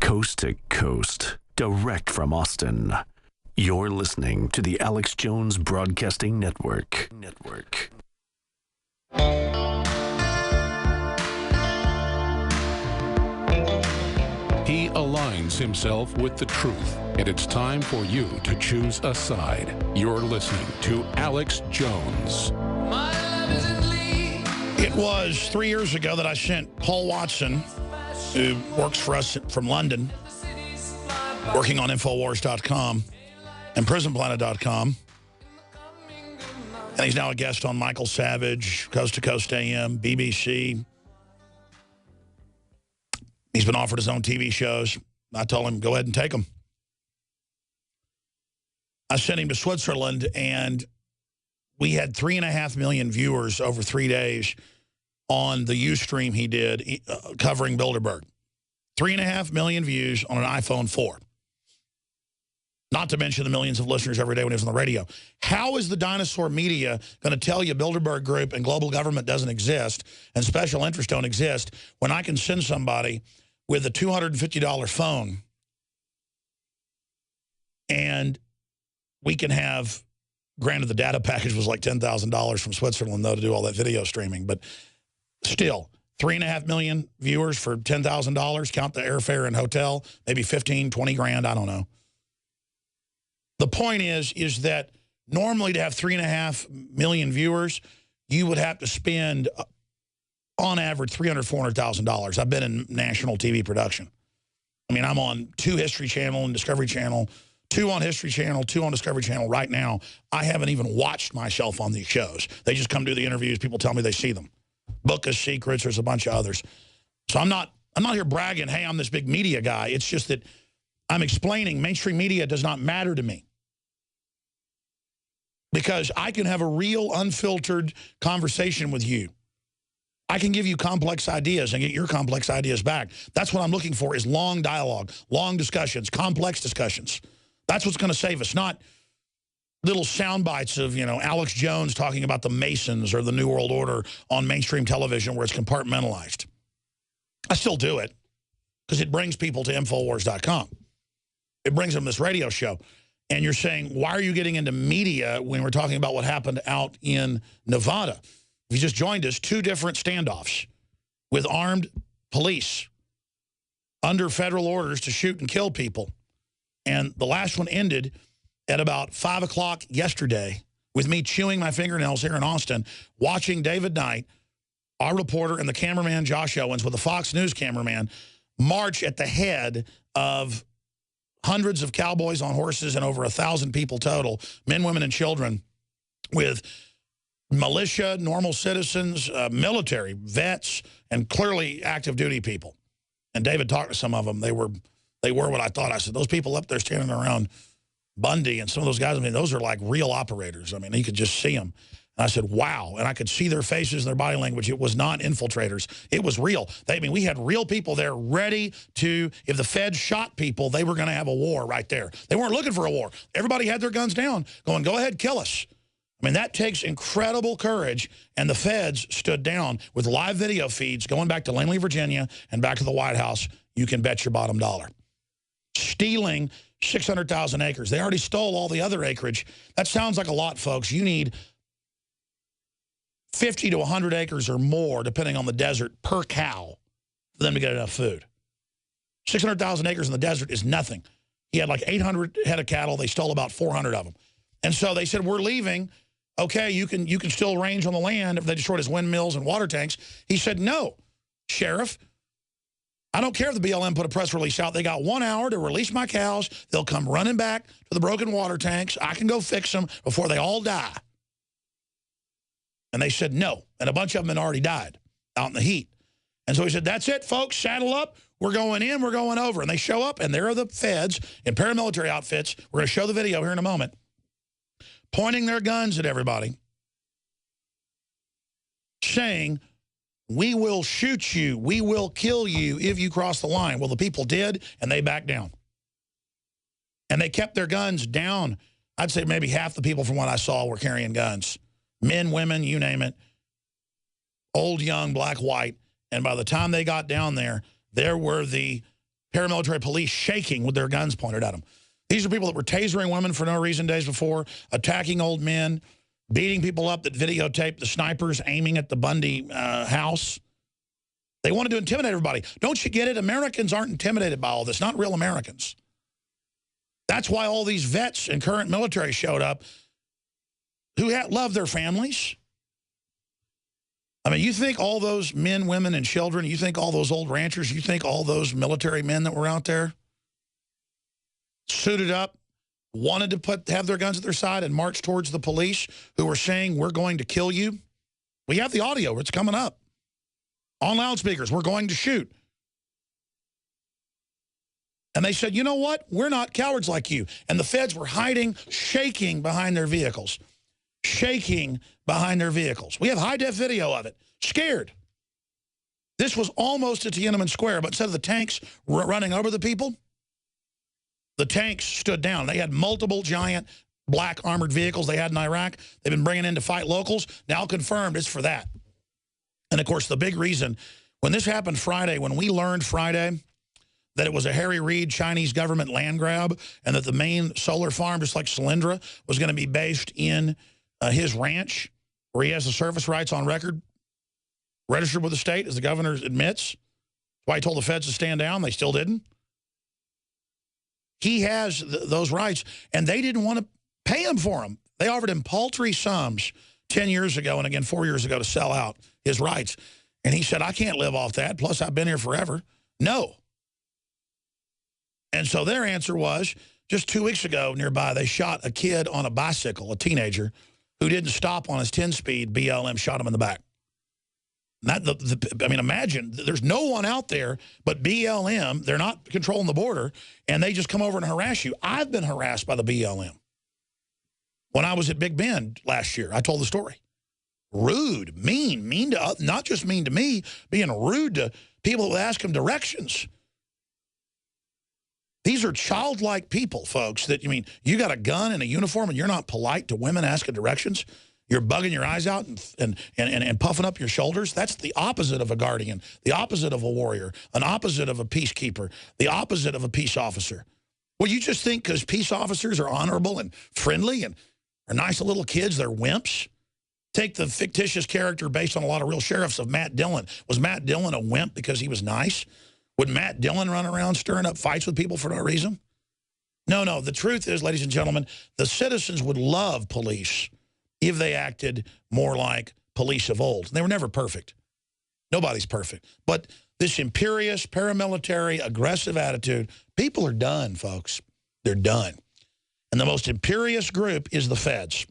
Coast to coast, direct from Austin. You're listening to the Alex Jones Broadcasting Network. He aligns himself with the truth, and it's time for you to choose a side. You're listening to Alex Jones. It was 3 years ago that I sent Paul Watson, who works for us from London, working on Infowars.com and PrisonPlanet.com. And he's now a guest on Michael Savage, Coast to Coast AM, BBC. He's been offered his own TV shows. I told him, go ahead and take them. I sent him to Switzerland, and we had 3.5 million viewers over 3 days on the Ustream he did covering Bilderberg. 3.5 million views on an iPhone 4. Not to mention the millions of listeners every day when he was on the radio. How is the dinosaur media going to tell you Bilderberg Group and global government doesn't exist and special interests don't exist when I can send somebody with a $250 phone and we can have, granted the data package was like $10,000 from Switzerland, though, to do all that video streaming, but still, 3.5 million viewers for $10,000, count the airfare and hotel, maybe 15, 20 grand, I don't know. The point is that normally to have 3.5 million viewers, you would have to spend, on average, $300,000, $400,000. I've been in national TV production. I mean, I'm on 2 History Channel and Discovery Channel, 2 on History Channel, 2 on Discovery Channel right now. I haven't even watched myself on these shows. They just come do the interviews. People tell me they see them. Book of Secrets, there's a bunch of others. So I'm not here bragging, hey, I'm this big media guy. It's just that I'm explaining mainstream media does not matter to me. Because I can have a real unfiltered conversation with you. I can give you complex ideas and get your complex ideas back. That's what I'm looking for, is long dialogue, long discussions, complex discussions. That's what's going to save us, not little sound bites of, Alex Jones talking about the Masons or the New World Order on mainstream television where it's compartmentalized. I still do it because it brings people to Infowars.com. it brings them this radio show. And you're saying, why are you getting into media when we're talking about what happened out in Nevada? If you just joined us, 2 different standoffs with armed police under federal orders to shoot and kill people. And the last one ended at about 5 o'clock yesterday with me chewing my fingernails here in Austin, watching David Knight, our reporter, and the cameraman Josh Owens with the Fox News cameraman march at the head of hundreds of cowboys on horses and over 1,000 people total, men, women, and children, with militia, normal citizens, military, vets, and clearly active duty people. And David talked to some of them. They were what I thought. I said, those people up there standing around Bundy and some of those guys, I mean, those are like real operators. I mean, you could just see them. And I said, wow. And I could see their faces and their body language. It was not infiltrators. It was real. I mean, we had real people there ready to, if the Feds shot people, they were going to have a war right there. They weren't looking for a war. Everybody had their guns down, going, go ahead, kill us. I mean, that takes incredible courage, and the Feds stood down with live video feeds going back to Langley, Virginia, and back to the White House. You can bet your bottom dollar. Stealing 600,000 acres. They already stole all the other acreage. That sounds like a lot, folks. You need 50 to 100 acres or more, depending on the desert, per cow for them to get enough food. 600,000 acres in the desert is nothing. He had like 800 head of cattle. They stole about 400 of them. And so they said, we're leaving. Okay, you can still range on the land if they destroyed his windmills and water tanks. He said, no, Sheriff, I don't care if the BLM put a press release out. They got 1 hour to release my cows. They'll come running back to the broken water tanks. I can go fix them before they all die. And they said no. And a bunch of them had already died out in the heat. And so he said, that's it, folks. Saddle up. We're going in. We're going over. And they show up, and there are the Feds in paramilitary outfits. We're going to show the video here in a moment, pointing their guns at everybody, saying, we will shoot you, we will kill you if you cross the line. Well, the people did, and they backed down. And they kept their guns down. I'd say maybe half the people from what I saw were carrying guns. Men, women, you name it. Old, young, black, white. And by the time they got down there, there were the paramilitary police shaking with their guns pointed at them. These are people that were tasering women for no reason days before, attacking old men, beating people up that videotaped the snipers aiming at the Bundy house. They wanted to intimidate everybody. Don't you get it? Americans aren't intimidated by all this, not real Americans. That's why all these vets and current military showed up who love their families. I mean, you think all those men, women, and children, you think all those old ranchers, you think all those military men that were out there suited up, wanted to have their guns at their side and march towards the police who were saying, we're going to kill you? We have the audio. It's coming up. On loudspeakers, we're going to shoot. And they said, you know what? We're not cowards like you. And the Feds were hiding, shaking behind their vehicles. Shaking behind their vehicles. We have high-def video of it. Scared. This was almost at Tiananmen Square, but instead of the tanks running over the people, the tanks stood down. They had multiple giant black armored vehicles they had in Iraq. They've been bringing in to fight locals. Now confirmed it's for that. And, of course, the big reason, when this happened Friday, when we learned Friday that it was a Harry Reid Chinese government land grab and that the main solar farm, just like Solyndra, was going to be based in his ranch where he has the service rights on record, registered with the state, as the governor admits. That's why he told the Feds to stand down. They still didn't. He has those rights, and they didn't want to pay him for them. They offered him paltry sums 10 years ago and again 4 years ago to sell out his rights. And he said, I can't live off that, plus I've been here forever. No. And so their answer was, just 2 weeks ago nearby, they shot a kid on a bicycle, a teenager, who didn't stop on his 10-speed. BLM shot him in the back. I mean, imagine, there's no one out there but BLM. They're not controlling the border, and they just come over and harass you. I've been harassed by the BLM. When I was at Big Bend last year, I told the story. Rude, mean to, not just mean to me, being rude to people who ask them directions. These are childlike people, folks, that, I mean, you got a gun and a uniform and you're not polite to women asking directions. You're bugging your eyes out and puffing up your shoulders. That's the opposite of a guardian, the opposite of a warrior, an opposite of a peacekeeper, the opposite of a peace officer. Well, you just think because peace officers are honorable and friendly and are nice little kids, they're wimps? Take the fictitious character based on a lot of real sheriffs of Matt Dillon. Was Matt Dillon a wimp because he was nice? Would Matt Dillon run around stirring up fights with people for no reason? No. The truth is, ladies and gentlemen, the citizens would love police if they acted more like police of old. They were never perfect. Nobody's perfect. But this imperious, paramilitary, aggressive attitude, people are done, folks. They're done. And the most imperious group is the feds.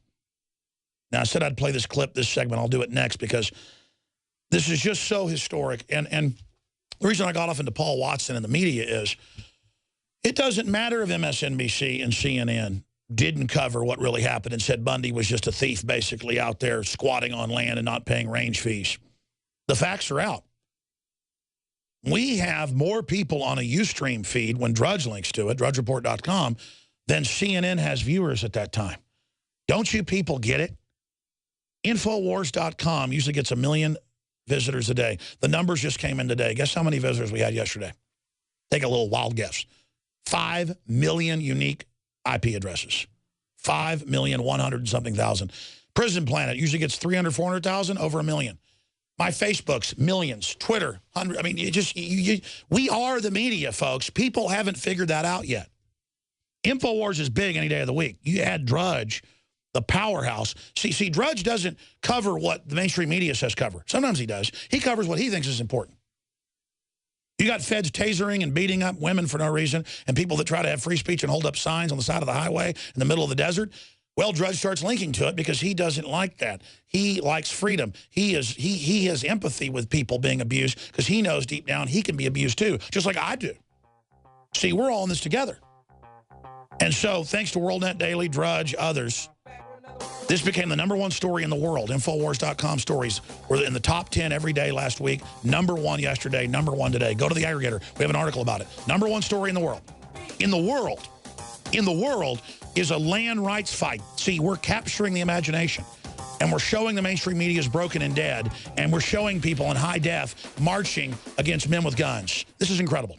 Now, I said I'd play this clip, this segment. I'll do it next because this is just so historic. And the reason I got off into Paul Watson and the media is it doesn't matter if MSNBC and CNN didn't cover what really happened and said Bundy was just a thief basically out there squatting on land and not paying range fees. The facts are out. We have more people on a Ustream feed when Drudge links to it, drudgereport.com, than CNN has viewers at that time. Don't you people get it? Infowars.com usually gets 1 million visitors a day. The numbers just came in today. Guess how many visitors we had yesterday? Take a little wild guess. 5 million unique IP addresses. 5,100,000 something. Prison Planet usually gets 300, 400,000, over 1 million. My Facebook's millions. Twitter, 100. I mean, we are the media, folks. People haven't figured that out yet. Infowars is big any day of the week. You add Drudge, the powerhouse. See, Drudge doesn't cover what the mainstream media says cover. Sometimes he does. He covers what he thinks is important. You got feds tasering and beating up women for no reason and people that try to have free speech and hold up signs on the side of the highway in the middle of the desert. Well, Drudge starts linking to it because he doesn't like that. He likes freedom. He has empathy with people being abused because he knows deep down he can be abused too, just like I do. See, we're all in this together. And so, thanks to WorldNet Daily, Drudge, others, this became the #1 story in the world. Infowars.com stories were in the top 10 every day last week. #1 yesterday, #1 today. Go to the aggregator. We have an article about it. #1 story in the world. In the world is a land rights fight. See, we're capturing the imagination. And we're showing the mainstream media is broken and dead. And we're showing people in high def marching against men with guns. This is incredible.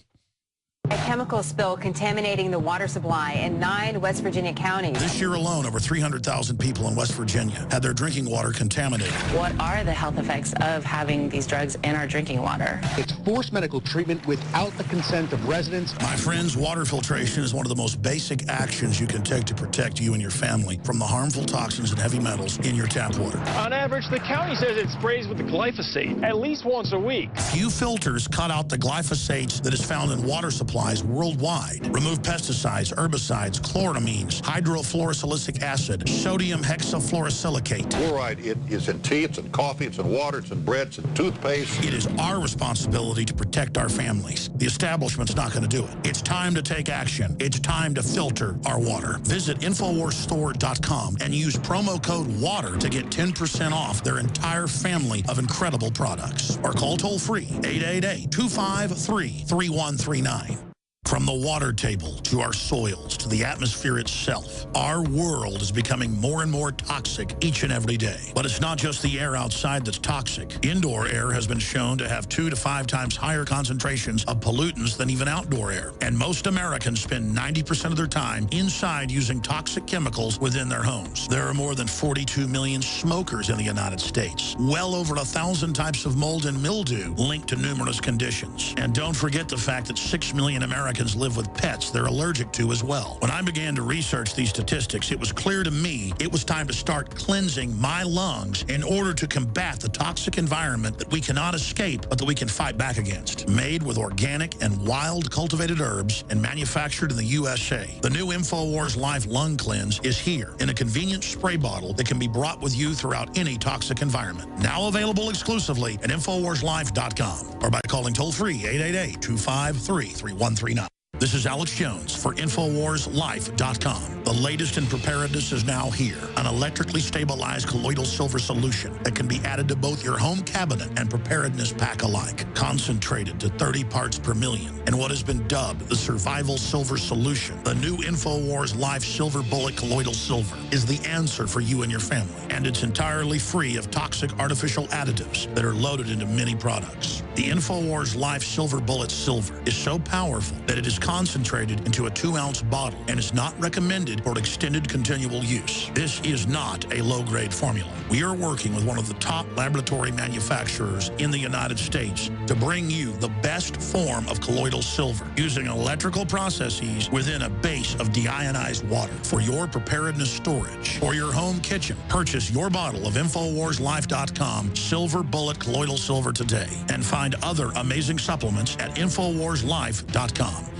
A chemical spill contaminating the water supply in 9 West Virginia counties. This year alone, over 300,000 people in West Virginia had their drinking water contaminated. What are the health effects of having these drugs in our drinking water? It's forced medical treatment without the consent of residents. My friends, water filtration is one of the most basic actions you can take to protect you and your family from the harmful toxins and heavy metals in your tap water. On average, the county says it sprays with the glyphosate at least once a week. Few filters cut out the glyphosate that is found in water supplies worldwide. Remove pesticides, herbicides, chloramines, hydrofluorosilicic acid, sodium hexafluorosilicate. Fluoride, it is in tea, it's in coffee, it's in water, it's in bread, it's in toothpaste. It is our responsibility to protect our families. The establishment's not going to do it. It's time to take action. It's time to filter our water. Visit InfoWarsStore.com and use promo code WATER to get 10% off their entire family of incredible products. Or call toll-free 888-253-3139. From the water table to our soils to the atmosphere itself, our world is becoming more and more toxic each and every day. But it's not just the air outside that's toxic. Indoor air has been shown to have 2 to 5 times higher concentrations of pollutants than even outdoor air. And most Americans spend 90% of their time inside using toxic chemicals within their homes. There are more than 42 million smokers in the United States. Well over 1,000 types of mold and mildew linked to numerous conditions. And don't forget the fact that 6 million Americans live with pets they're allergic to as well. When I began to research these statistics, it was clear to me it was time to start cleansing my lungs in order to combat the toxic environment that we cannot escape, but that we can fight back against. Made with organic and wild cultivated herbs and manufactured in the USA, the new InfoWars Life Lung Cleanse is here in a convenient spray bottle that can be brought with you throughout any toxic environment. Now available exclusively at InfoWarsLife.com or by calling toll-free 888-253-3139. This is Alex Jones for InfoWarsLife.com. The latest in preparedness is now here. An electrically stabilized colloidal silver solution that can be added to both your home cabinet and preparedness pack alike. Concentrated to 30 parts per million in what has been dubbed the survival silver solution. The new InfoWars Life Silver Bullet Colloidal Silver is the answer for you and your family. And it's entirely free of toxic artificial additives that are loaded into many products. The InfoWars Life Silver Bullet Silver is so powerful that it is concentrated into a 2-ounce bottle and is not recommended for extended continual use. This is not a low-grade formula. We are working with one of the top laboratory manufacturers in the United States to bring you the best form of colloidal silver using electrical processes within a base of deionized water for your preparedness storage or your home kitchen. Purchase your bottle of InfoWarsLife.com Silver Bullet Colloidal Silver today and find other amazing supplements at InfoWarsLife.com.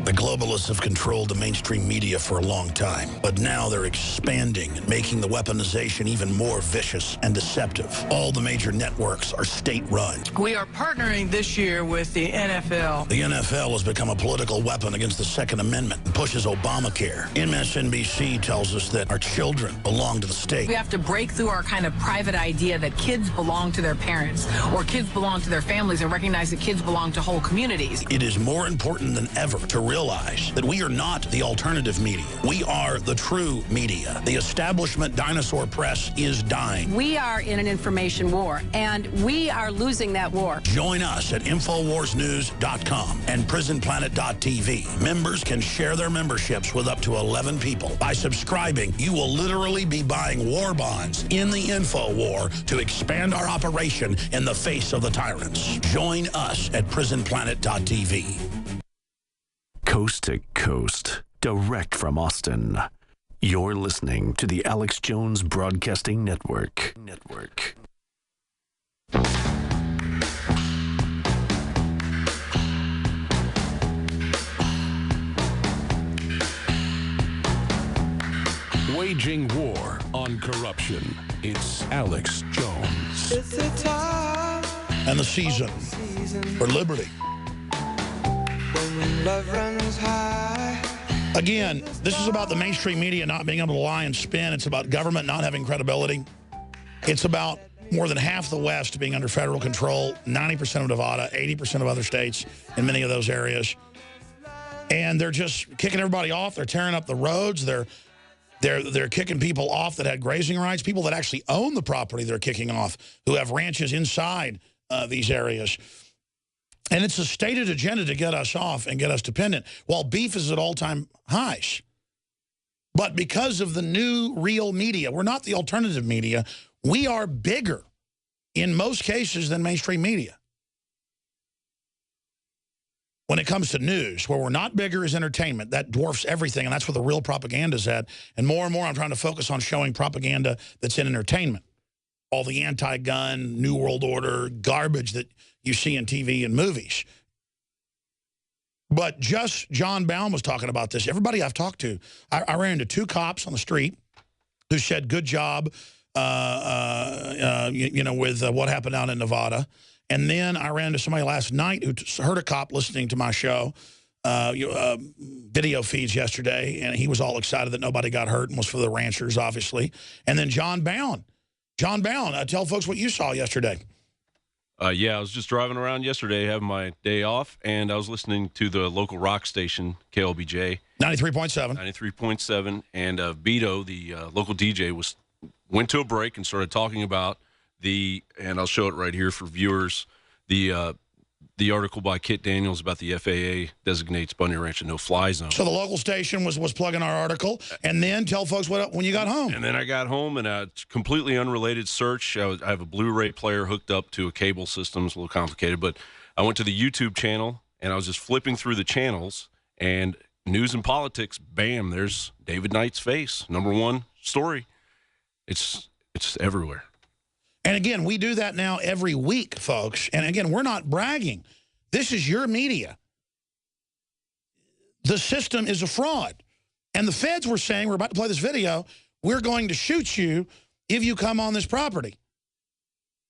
The globalists have controlled the mainstream media for a long time, but now they're expanding and making the weaponization even more vicious and deceptive. All the major networks are state-run. We are partnering this year with the NFL. The NFL has become a political weapon against the Second Amendment and pushes Obamacare. MSNBC tells us that our children belong to the state. We have to break through our kind of private idea that kids belong to their parents or kids belong to their families and recognize that kids belong to whole communities. It is more important than ever to realize that we are not the alternative media. We are the true media. The establishment dinosaur press is dying. We are in an information war, and we are losing that war. Join us at InfoWarsNews.com and PrisonPlanet.tv. Members can share their memberships with up to 11 people. By subscribing, you will literally be buying war bonds in the info war to expand our operation in the face of the tyrants. Join us at PrisonPlanet.tv. Coast to coast, direct from Austin. You're listening to the Alex Jones Broadcasting Network. Waging war on corruption. It's Alex Jones. And the season for liberty. Love runs high. Again, this is about the mainstream media not being able to lie and spin. It's about government not having credibility. It's about more than half the West being under federal control, 90% of Nevada, 80% of other states in many of those areas. And they're just kicking everybody off. They're tearing up the roads. They're kicking people off that had grazing rights. People that actually own the property they're kicking off, who have ranches inside these areas. And it's a stated agenda to get us off and get us dependent, while beef is at all-time highs. But because of the new real media, we're not the alternative media. We are bigger in most cases than mainstream media. When it comes to news, where we're not bigger is entertainment. That dwarfs everything, and that's where the real propaganda's at. And more I'm trying to focus on showing propaganda that's in entertainment. All the anti-gun, New World Order garbage that you see in TV and movies. But just John Baum was talking about this. Everybody I've talked to, I ran into 2 cops on the street who said, good job, with what happened out in Nevada. And then I ran into somebody last night who heard a cop listening to my show, video feeds yesterday, and he was all excited that nobody got hurt and was for the ranchers, obviously. And then John Bound. John Bound, tell folks what you saw yesterday. Yeah, I was just driving around yesterday, having my day off, and I was listening to the local rock station, KLBJ. 93.7. 93.7, and Beto, the local DJ, went to a break and started talking about and I'll show it right here for viewers, the article by Kit Daniels about the FAA designates Bundy Ranch a no-fly zone. So the local station was plugging our article, and then tell folks when you got home. And then I got home, and a completely unrelated search. I have a Blu-ray player hooked up to a cable system. It's a little complicated, but I went to the YouTube channel, and I was just flipping through the channels, and news and politics, bam, there's David Knight's face. #1 story. It's everywhere. And again, we do that now every week, folks. And again, we're not bragging. This is your media. The system is a fraud. And the feds were saying, we're about to play this video, we're going to shoot you if you come on this property.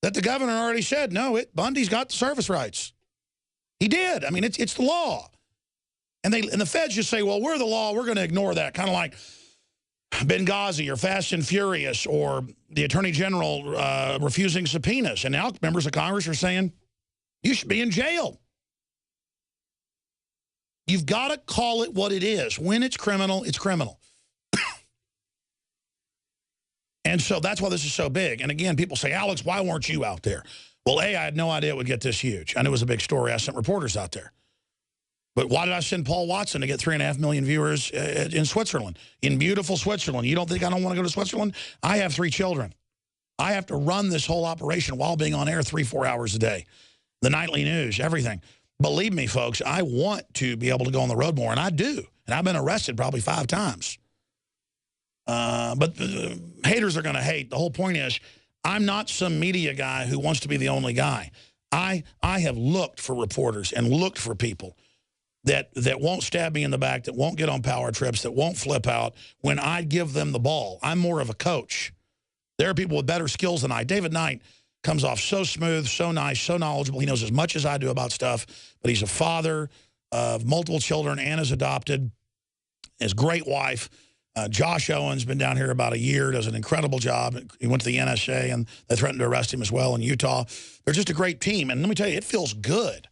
That the governor already said, no, Bundy's got the service rights. He did. I mean, it's the law. And the feds just say, well, we're the law, we're going to ignore that. Kind of like Benghazi or Fast and Furious or the Attorney General refusing subpoenas. And now members of Congress are saying, you should be in jail. You've got to call it what it is. When it's criminal, it's criminal. And so that's why this is so big. And again, people say, Alex, why weren't you out there? Well, I had no idea it would get this huge. I knew it was a big story. I sent reporters out there. But why did I send Paul Watson to get 3.5 million viewers in Switzerland, in beautiful Switzerland? You don't think I don't want to go to Switzerland? I have 3 children. I have to run this whole operation while being on air 3-4 hours a day. The nightly news, everything. Believe me, folks, I want to be able to go on the road more, and I do. And I've been arrested probably 5 times. But haters are going to hate. The whole point is, I'm not some media guy who wants to be the only guy. I have looked for reporters and looked for people that won't stab me in the back, that won't get on power trips, that won't flip out when I give them the ball. I'm more of a coach. There are people with better skills than I. David Knight comes off so smooth, so nice, so knowledgeable. He knows as much as I do about stuff, but he's a father of multiple children. Anna's adopted. His great wife, Josh Owens, been down here about a year, does an incredible job. He went to the NSA, and they threatened to arrest him as well in Utah. They're just a great team, and let me tell you, it feels good.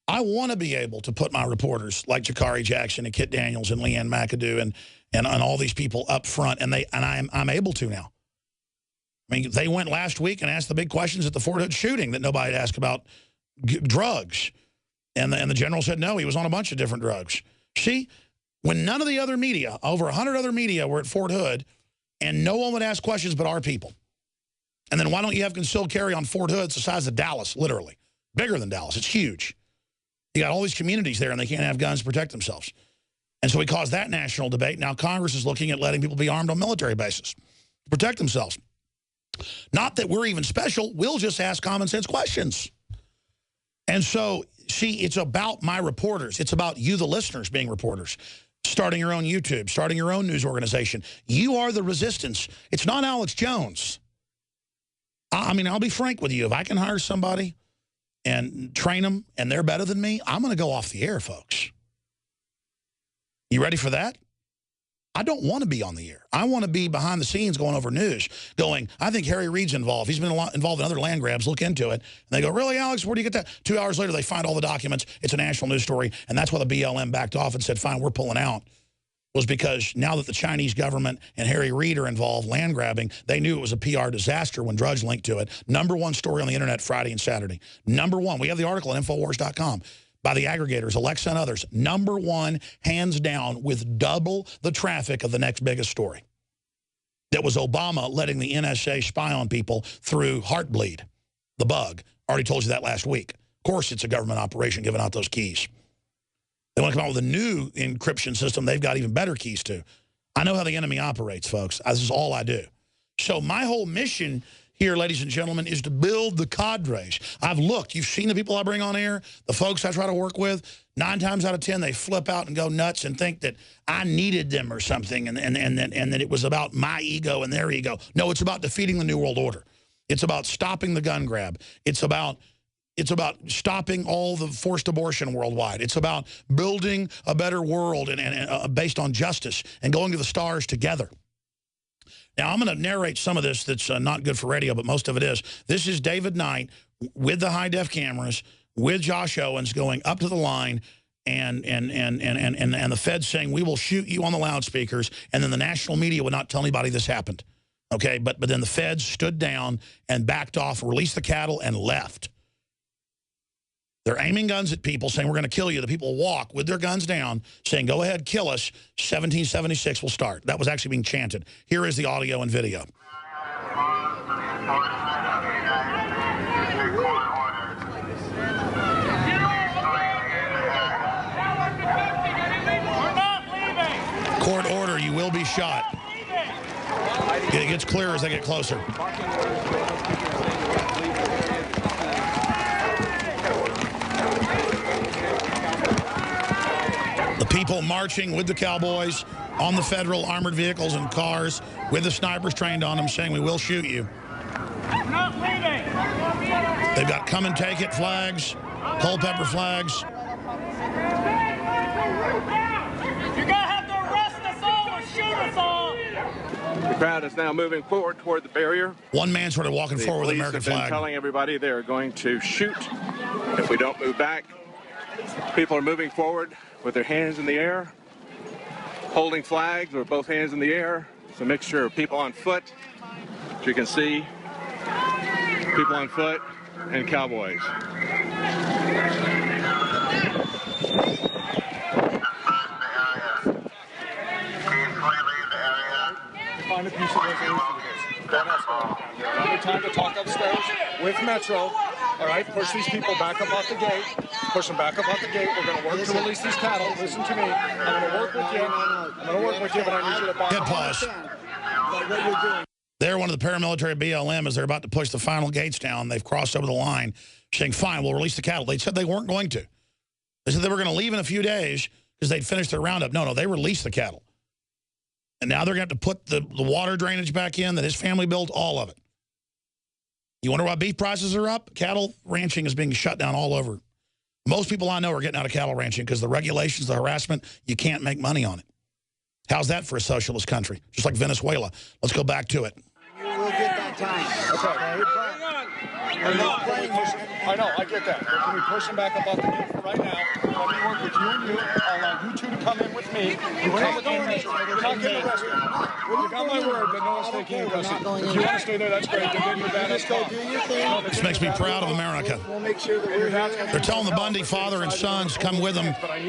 I want to be able to put my reporters like Jakari Jackson and Kit Daniels and Leanne McAdoo and all these people up front, and I'm able to now. I mean, they went last week and asked the big questions at the Fort Hood shooting that nobody had asked about drugs. And the general said, no, he was on a bunch of different drugs. See, when none of the other media, over 100 other media were at Fort Hood, and no one would ask questions but our people. And then why don't you have concealed carry on Fort Hood? It's the size of Dallas, literally. Bigger than Dallas. It's huge. You got all these communities there, and they can't have guns to protect themselves. And so we caused that national debate. Now Congress is looking at letting people be armed on military bases to protect themselves. Not that we're even special. We'll just ask common sense questions. And so, see, it's about my reporters. It's about you, the listeners, being reporters. Starting your own YouTube, starting your own news organization. You are the resistance. It's not Alex Jones. I mean, I'll be frank with you. If I can hire somebody and train them and they're better than me, I'm going to go off the air, folks. You ready for that? I don't want to be on the air. I want to be behind the scenes going over news, going, I think Harry Reid's involved. He's been involved in other land grabs. Look into it. And they go, really, Alex, where do you get that? 2 hours later, they find all the documents. It's a national news story. And that's why the BLM backed off and said, fine, we're pulling out. Was because now that the Chinese government and Harry Reid are involved land grabbing, they knew it was a PR disaster when Drudge linked to it. #1 story on the internet Friday and Saturday. #1. We have the article at Infowars.com. By the aggregators, Alexa and others, #1, hands down, with double the traffic of the next biggest story. That was Obama letting the NSA spy on people through Heartbleed, the bug. Already told you that last week. Of course it's a government operation giving out those keys. They want to come out with a new encryption system they've got even better keys to. I know how the enemy operates, folks. This is all I do. So my whole mission here, ladies and gentlemen, is to build the cadres. I've looked. You've seen the people I bring on air, the folks I try to work with. 9 times out of 10, they flip out and go nuts and think that I needed them or something and that it was about my ego and their ego. No, it's about defeating the New World Order. It's about stopping the gun grab. It's about stopping all the forced abortion worldwide. It's about building a better world and based on justice and going to the stars together. Now, I'm going to narrate some of this that's not good for radio, but most of it is. This is David Knight with the high-def cameras, with Josh Owens going up to the line, and the Fed saying, we will shoot you on the loudspeakers, and then the national media would not tell anybody this happened. Okay, but then the Feds stood down and backed off, released the cattle, and left. They're aiming guns at people, saying, we're going to kill you. The people walk with their guns down, saying, go ahead, kill us. 1776 will start. That was actually being chanted. Here is the audio and video. Court order, you will be shot. It gets clearer as they get closer. The people marching with the cowboys on the federal armored vehicles and cars with the snipers trained on them saying, we will shoot you. Not leaving. They've got come and take it flags, Culpeper flags. You're going to have to arrest us all or shoot us all. The crowd is now moving forward toward the barrier. One man started walking forward with the American flag. Police have been telling everybody they're going to shoot if we don't move back. People are moving forward with their hands in the air, holding flags with both hands in the air. It's a mixture of people on foot, as you can see, people on foot and cowboys. find a piece of resolution to this. Don't escalate down here. I don't have time to talk upstairs with Metro. All right, push these people back up off the gate. Push them back up off the gate. We're going to work to release these cattle. Listen to me. I'm going to work with you. I'm going to work with you, but I need you to back up. Hit pause. They're one of the paramilitary BLM as they're about to push the final gates down. They've crossed over the line, saying, fine, we'll release the cattle. They said they weren't going to. They said they were going to leave in a few days because they'd finished their roundup. No, they released the cattle. And now they're going to have to put the water drainage back in that his family built, all of it. You wonder why beef prices are up? Cattle ranching is being shut down all over. Most people I know are getting out of cattle ranching because the regulations, the harassment, you can't make money on it. How's that for a socialist country? Just like Venezuela. Let's go back to it. We'll get that time. I know, I get that. But can we push them back up off the gate for right now? Let me work with you and you. I'll allow you two to come in with me. You come with me. You're not getting arrested. You got my word that no one's taking you custody. If you want to stay there, that's great. Then you're bad. Let's go do your thing. This makes me proud of America. We'll make sure that we're here. They're telling the Bundy father and sons to come with them. But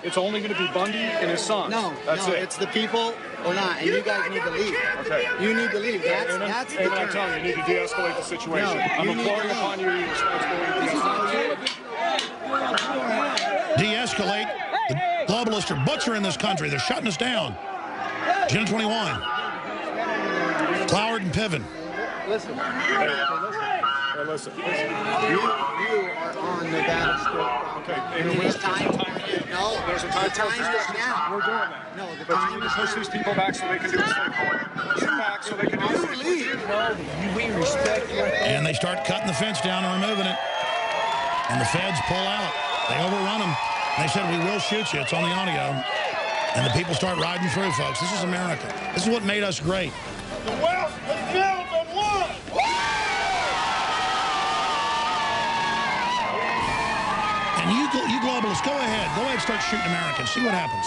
it's only going to be Bundy and his sons. No, that's it. It's the people or not, and you guys need to leave. Okay. You need to leave. That's the and I'm telling you, you need to de-escalate the situation. I'm imploring upon you, you're responsible to de-escalate. The globalists are butchering this country. They're shutting us down. Gen 21. Cloward and Piven. Listen. Listen. You are on the battle. Okay. And it's time. No, there's a time. The time is now. We're doing that. No, the but time you need to push these people back so they can do the same thing. Push them back so they can do the same thing. No, we respect you. And they start cutting the fence down and removing it. And the feds pull out. They overrun them. They said, we will shoot you. It's on the audio. And the people start riding through, folks. This is America. This is what made us great. The West has never been won. And you globalists, go ahead. Go ahead and start shooting Americans. See what happens.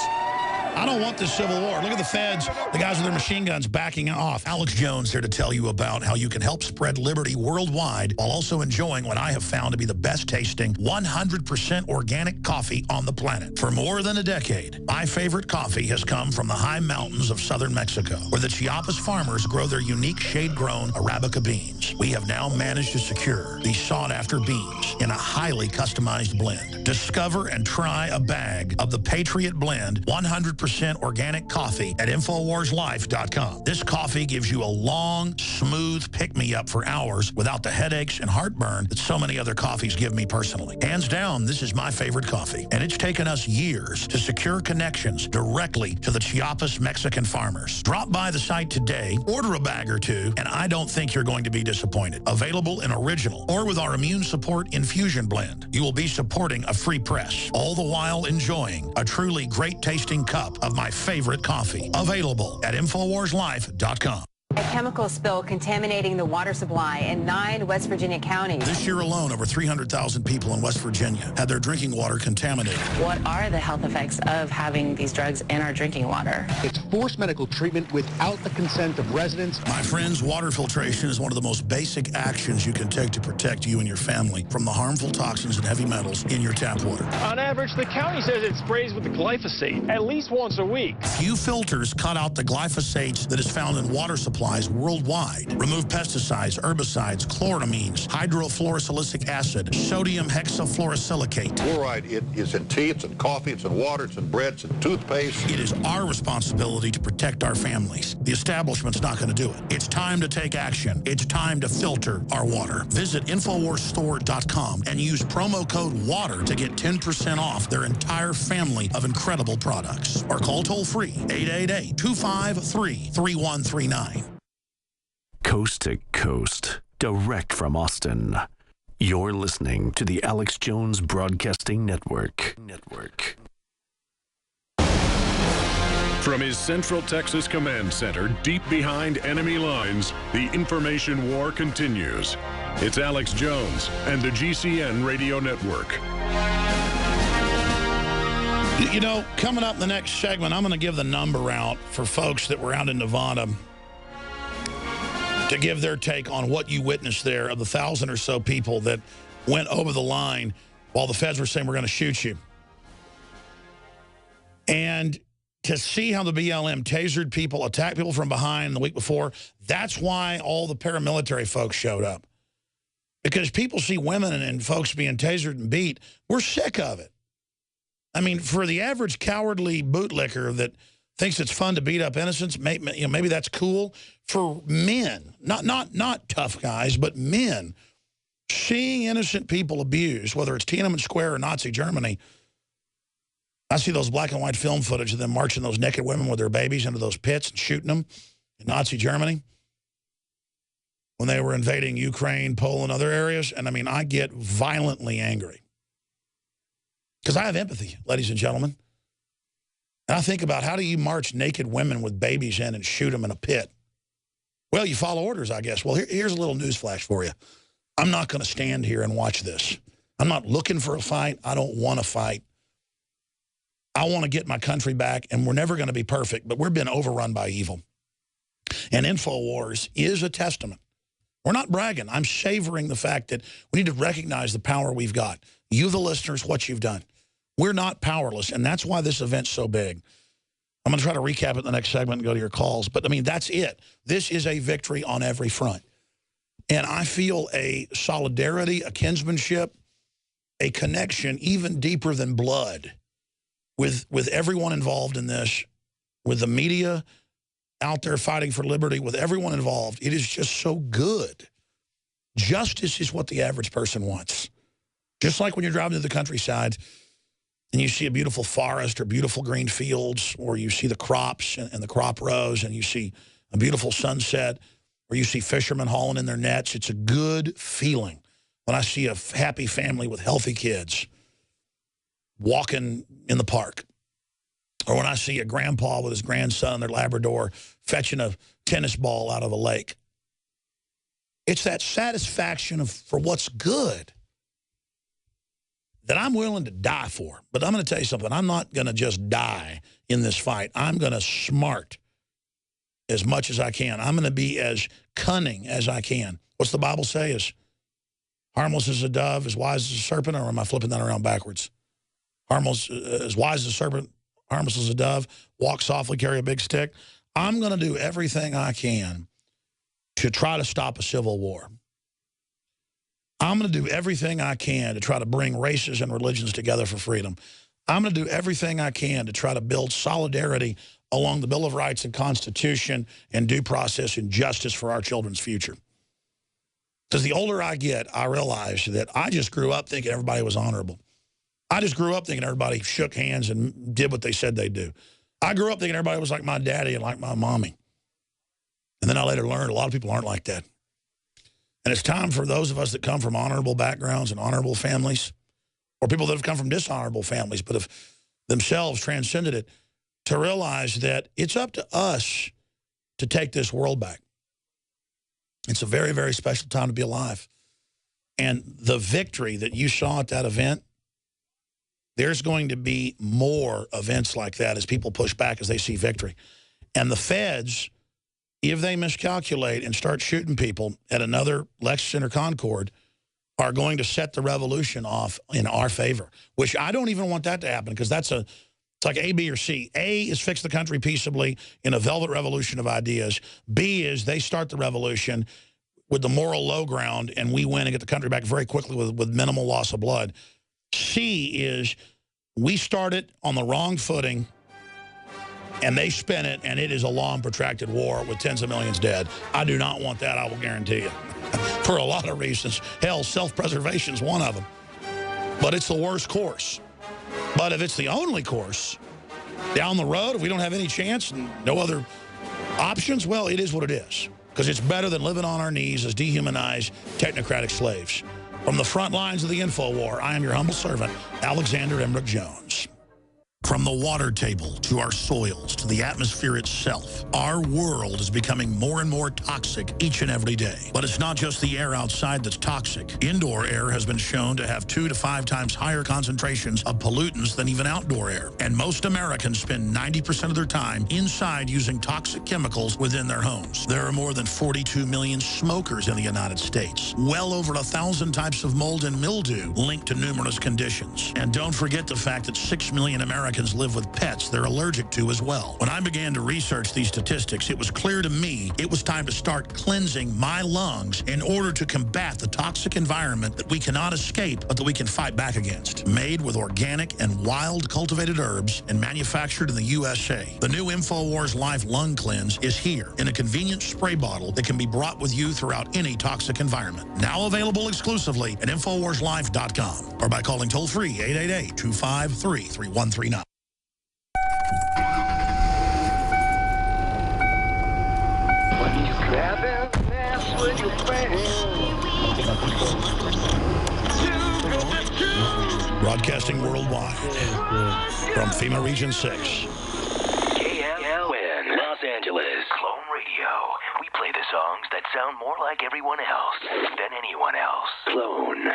I don't want this civil war. Look at the feds, the guys with their machine guns backing off. Alex Jones here to tell you about how you can help spread liberty worldwide while also enjoying what I have found to be the best tasting 100% organic coffee on the planet. For more than a decade, my favorite coffee has come from the high mountains of southern Mexico, where the Chiapas farmers grow their unique shade-grown Arabica beans. We have now managed to secure these sought-after beans in a highly customized blend. Discover and try a bag of the Patriot Blend 100% organic coffee at InfoWarsLife.com. This coffee gives you a long, smooth pick-me-up for hours without the headaches and heartburn that so many other coffees give me personally. Hands down, this is my favorite coffee, and it's taken us years to secure connections directly to the Chiapas Mexican farmers. Drop by the site today, order a bag or two, and I don't think you're going to be disappointed. Available in original or with our immune support infusion blend. You will be supporting a free press, all the while enjoying a truly great-tasting cup of my favorite coffee. Available at InfoWarsLife.com. A chemical spill contaminating the water supply in 9 West Virginia counties. This year alone, over 300,000 people in West Virginia had their drinking water contaminated. What are the health effects of having these drugs in our drinking water? It's forced medical treatment without the consent of residents. My friends, water filtration is one of the most basic actions you can take to protect you and your family from the harmful toxins and heavy metals in your tap water. On average, the county says it sprays with the glyphosate at least once a week. Few filters cut out the glyphosate that is found in water supplies worldwide. Remove pesticides, herbicides, chloramines, hydrofluorosilicic acid, sodium hexafluorosilicate. Fluoride, it is in tea, it's in coffee, it's in water, it's in bread, it's in toothpaste. It is our responsibility to protect our families. The establishment's not going to do it. It's time to take action. It's time to filter our water. Visit InfoWarsStore.com and use promo code WATER to get 10% off their entire family of incredible products. Or call toll-free 888-253-3139. Coast to coast, direct from Austin. You're listening to the Alex Jones Broadcasting Network. From his Central Texas Command Center, deep behind enemy lines, the information war continues. It's Alex Jones and the GCN Radio Network. You know, coming up in the next segment, I'm going to give the number out for folks that were out in Nevada to give their take on what you witnessed there of the 1,000 or so people that went over the line while the feds were saying we're going to shoot you. And to see how the BLM tasered people, attacked people from behind the week before, that's why all the paramilitary folks showed up. Because people see women and folks being tasered and beat. We're sick of it. I mean, for the average cowardly bootlicker that thinks it's fun to beat up innocents, maybe that's cool. For men, not tough guys, but men, seeing innocent people abused, whether it's Tiananmen Square or Nazi Germany, I see those black and white film footage of them marching those naked women with their babies into those pits and shooting them in Nazi Germany when they were invading Ukraine, Poland, other areas. And I mean, I get violently angry because I have empathy, ladies and gentlemen. And I think about, how do you march naked women with babies in and shoot them in a pit? Well, you follow orders, I guess. Well, here's a little news flash for you. I'm not going to stand here and watch this. I'm not looking for a fight. I don't want to fight. I want to get my country back, and we're never going to be perfect, but we're being overrun by evil. And InfoWars is a testament. We're not bragging. I'm savoring the fact that we need to recognize the power we've got. You, the listeners, what you've done. We're not powerless, and that's why this event's so big. I'm going to try to recap it in the next segment and go to your calls. But, I mean, that's it. This is a victory on every front. And I feel a solidarity, a kinsmanship, a connection even deeper than blood with everyone involved in this, with the media out there fighting for liberty, with everyone involved. It is just so good. Justice is what the average person wants. Just like when you're driving to the countryside and you see a beautiful forest or beautiful green fields, or you see the crops and the crop rows, and you see a beautiful sunset, or you see fishermen hauling in their nets. It's a good feeling when I see a happy family with healthy kids walking in the park. Or when I see a grandpa with his grandson and their Labrador fetching a tennis ball out of a lake. It's that satisfaction for what's good that I'm willing to die for. But I'm going to tell you something. I'm not going to just die in this fight. I'm going to smart as much as I can. I'm going to be as cunning as I can. What's the Bible say? Is harmless as a dove, as wise as a serpent, or am I flipping that around backwards? Harmless, as wise as a serpent, harmless as a dove, walk softly, carry a big stick. I'm going to do everything I can to try to stop a civil war. I'm going to do everything I can to try to bring races and religions together for freedom. I'm going to do everything I can to try to build solidarity along the Bill of Rights and Constitution and due process and justice for our children's future. Because the older I get, I realize that I just grew up thinking everybody was honorable. I just grew up thinking everybody shook hands and did what they said they'd do. I grew up thinking everybody was like my daddy and like my mommy. And then I later learned a lot of people aren't like that. And it's time for those of us that come from honorable backgrounds and honorable families, or people that have come from dishonorable families but have themselves transcended it, to realize that it's up to us to take this world back. It's a very, very special time to be alive. And the victory that you saw at that event, there's going to be more events like that as people push back as they see victory. And the feds, if they miscalculate and start shooting people at another Lexington or Concord, are going to set the revolution off in our favor, which I don't even want that to happen, because it's like A, B, or C. A is fix the country peaceably in a velvet revolution of ideas. B is they start the revolution with the moral low ground and we win and get the country back very quickly with minimal loss of blood. C is we start it on the wrong footing and they spin it, and it is a long, protracted war with tens of millions dead. I do not want that, I will guarantee you, for a lot of reasons. Hell, self-preservation is one of them. But it's the worst course. But if it's the only course, down the road, if we don't have any chance and no other options, well, it is what it is. Because it's better than living on our knees as dehumanized technocratic slaves. From the front lines of the info war, I am your humble servant, Alexander Emmerich Jones. From the water table to our soils to the atmosphere itself, our world is becoming more and more toxic each and every day. But it's not just the air outside that's toxic. Indoor air has been shown to have 2 to 5 times higher concentrations of pollutants than even outdoor air. And most Americans spend 90% of their time inside using toxic chemicals within their homes. There are more than 42 million smokers in the United States. Well over 1,000 types of mold and mildew linked to numerous conditions. And don't forget the fact that 6 million Americans humans live with pets they're allergic to as well. When I began to research these statistics, it was clear to me it was time to start cleansing my lungs in order to combat the toxic environment that we cannot escape, but that we can fight back against. Made with organic and wild cultivated herbs and manufactured in the USA, the new InfoWars Life Lung Cleanse is here in a convenient spray bottle that can be brought with you throughout any toxic environment. Now available exclusively at InfoWarsLife.com or by calling toll-free 888-253-3139. Broadcasting worldwide from FEMA Region 6. KLN, Los Angeles. Clone Radio. We play the songs that sound more like everyone else than anyone else. Clone.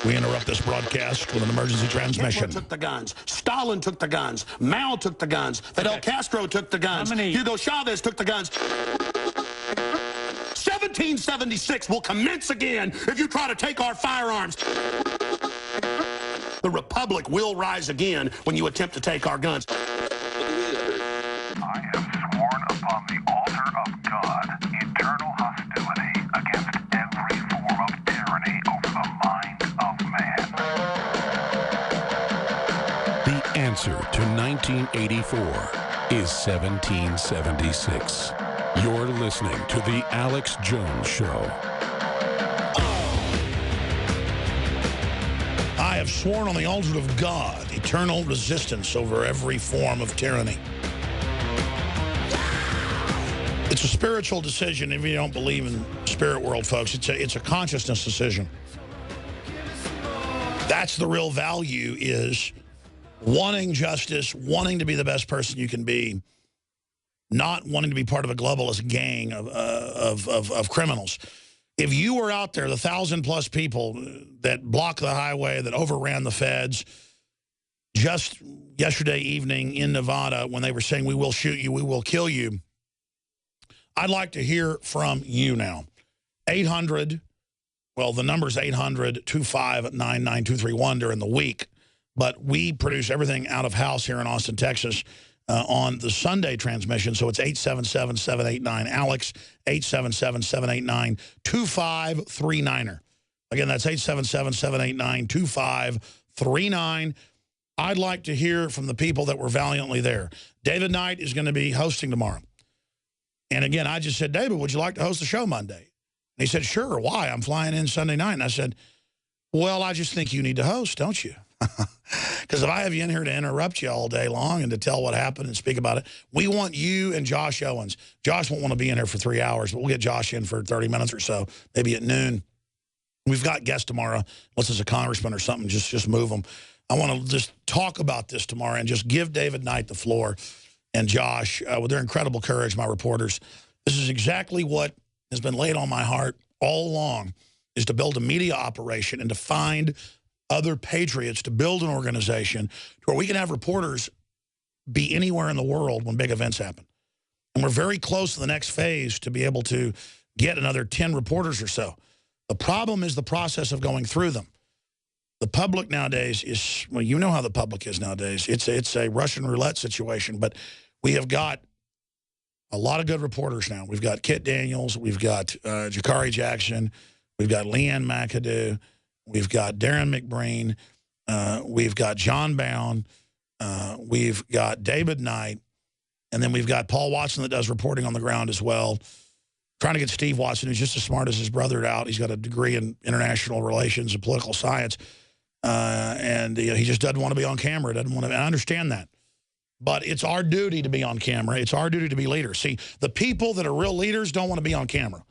We interrupt this broadcast with an emergency transmission. Hitler took the guns. Stalin took the guns. Mao took the guns. Fidel Castro took the guns. Hugo Chavez took the guns. 1776 will commence again if you try to take our firearms. The Republic will rise again when you attempt to take our guns. I have sworn upon the altar of God eternal hostility against every form of tyranny over the mind of man. The answer to 1984 is 1776. You're listening to The Alex Jones Show. I have sworn on the altar of God eternal resistance over every form of tyranny. It's a spiritual decision. If you don't believe in spirit world, folks, it's a consciousness decision. That's the real value, is wanting justice, wanting to be the best person you can be, not wanting to be part of a globalist gang of criminals. If you were out there, the 1,000+ people that blocked the highway, that overran the feds, just yesterday evening in Nevada when they were saying, we will shoot you, we will kill you, I'd like to hear from you now. 800, well, the number's 800-259-9231 during the week, but we produce everything out of house here in Austin, Texas, on the Sunday transmission, so it's 877-789-ALEX, 877-789-2539. Again, that's 877-789-2539. I'd like to hear from the people that were valiantly there. David Knight is going to be hosting tomorrow. And again, I just said, David, would you like to host the show Monday? And he said, sure, why? I'm flying in Sunday night. And I said, well, I just think you need to host, don't you? Because if I have you in here to interrupt you all day long and to tell what happened and speak about it, we want you and Josh Owens. Josh won't want to be in here for 3 hours, but we'll get Josh in for 30 minutes or so, maybe at noon. We've got guests tomorrow, unless it's a congressman or something, just move them. I want to just talk about this tomorrow and just give David Knight the floor and Josh, with their incredible courage, my reporters. This is exactly what has been laid on my heart all along, is to build a media operation and to find other patriots, to build an organization where we can have reporters be anywhere in the world when big events happen. And we're very close to the next phase to be able to get another 10 reporters or so. The problem is the process of going through them. The public nowadays is, well, you know how the public is nowadays. It's a Russian roulette situation, but we have got a lot of good reporters now. We've got Kit Daniels, we've got Jakari Jackson, we've got Leanne McAdoo, we've got Darren McBreen, we've got John Bound, we've got David Knight, and then we've got Paul Watson that does reporting on the ground as well. Trying to get Steve Watson, who's just as smart as his brother, out. He's got a degree in international relations and political science, and he just doesn't want to be on camera. Doesn't want to. I understand that, but it's our duty to be on camera. It's our duty to be leaders. See, the people that are real leaders don't want to be on camera.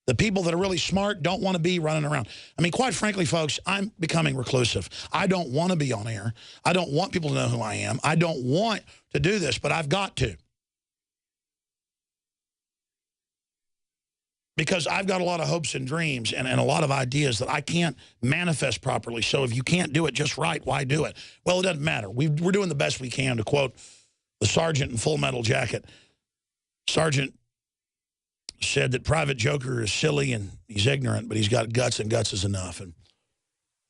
The people that are really smart don't want to be running around. I mean, quite frankly, folks, I'm becoming reclusive. I don't want to be on air. I don't want people to know who I am. I don't want to do this, but I've got to. Because I've got a lot of hopes and dreams and a lot of ideas that I can't manifest properly. So if you can't do it just right, why do it? Well, it doesn't matter. We're doing the best we can, to quote the sergeant in Full Metal Jacket. Sergeant said that Private Joker is silly and he's ignorant, but he's got guts, and guts is enough. And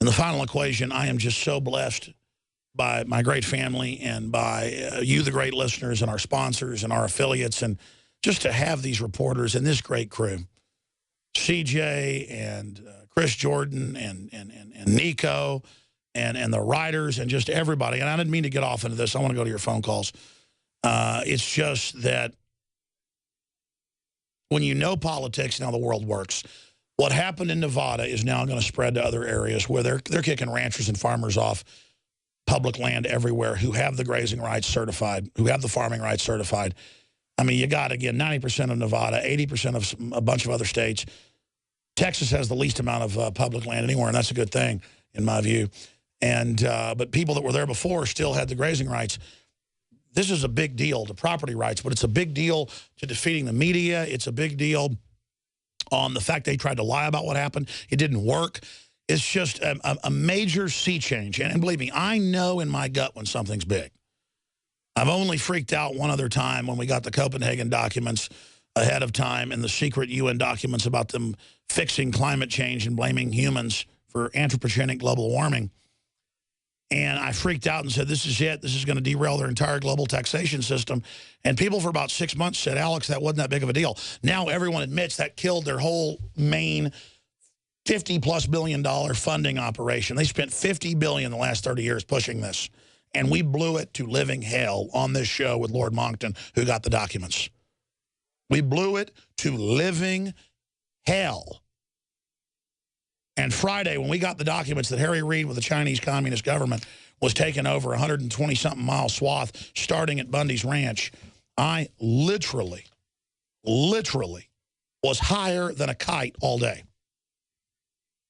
in the final equation, I am just so blessed by my great family and by you, the great listeners, and our sponsors and our affiliates, and just to have these reporters and this great crew, CJ and Chris Jordan and Nico and the writers and just everybody. And I didn't mean to get off into this. I want to go to your phone calls. It's just that when you know politics and how the world works, what happened in Nevada is now going to spread to other areas where they're kicking ranchers and farmers off public land everywhere who have the grazing rights certified, who have the farming rights certified. I mean, you got, again, 90% of Nevada, 80% of a bunch of other states. Texas has the least amount of public land anywhere, and that's a good thing, in my view. And but people that were there before still had the grazing rights. This is a big deal to property rights, but it's a big deal to defeating the media. It's a big deal on the fact they tried to lie about what happened. It didn't work. It's just a major sea change. And believe me, I know in my gut when something's big. I've only freaked out one other time when we got the Copenhagen documents ahead of time and the secret UN documents about them fixing climate change and blaming humans for anthropogenic global warming. And I freaked out and said, this is it. This is going to derail their entire global taxation system. And people for about 6 months said, Alex, that wasn't that big of a deal. Now everyone admits that killed their whole main $50+ billion funding operation. They spent $50 billion the last 30 years pushing this. And we blew it to living hell on this show with Lord Monckton, who got the documents. We blew it to living hell. And Friday, when we got the documents that Harry Reid with the Chinese Communist government was taking over 120-something mile swath starting at Bundy's Ranch, I literally was higher than a kite all day.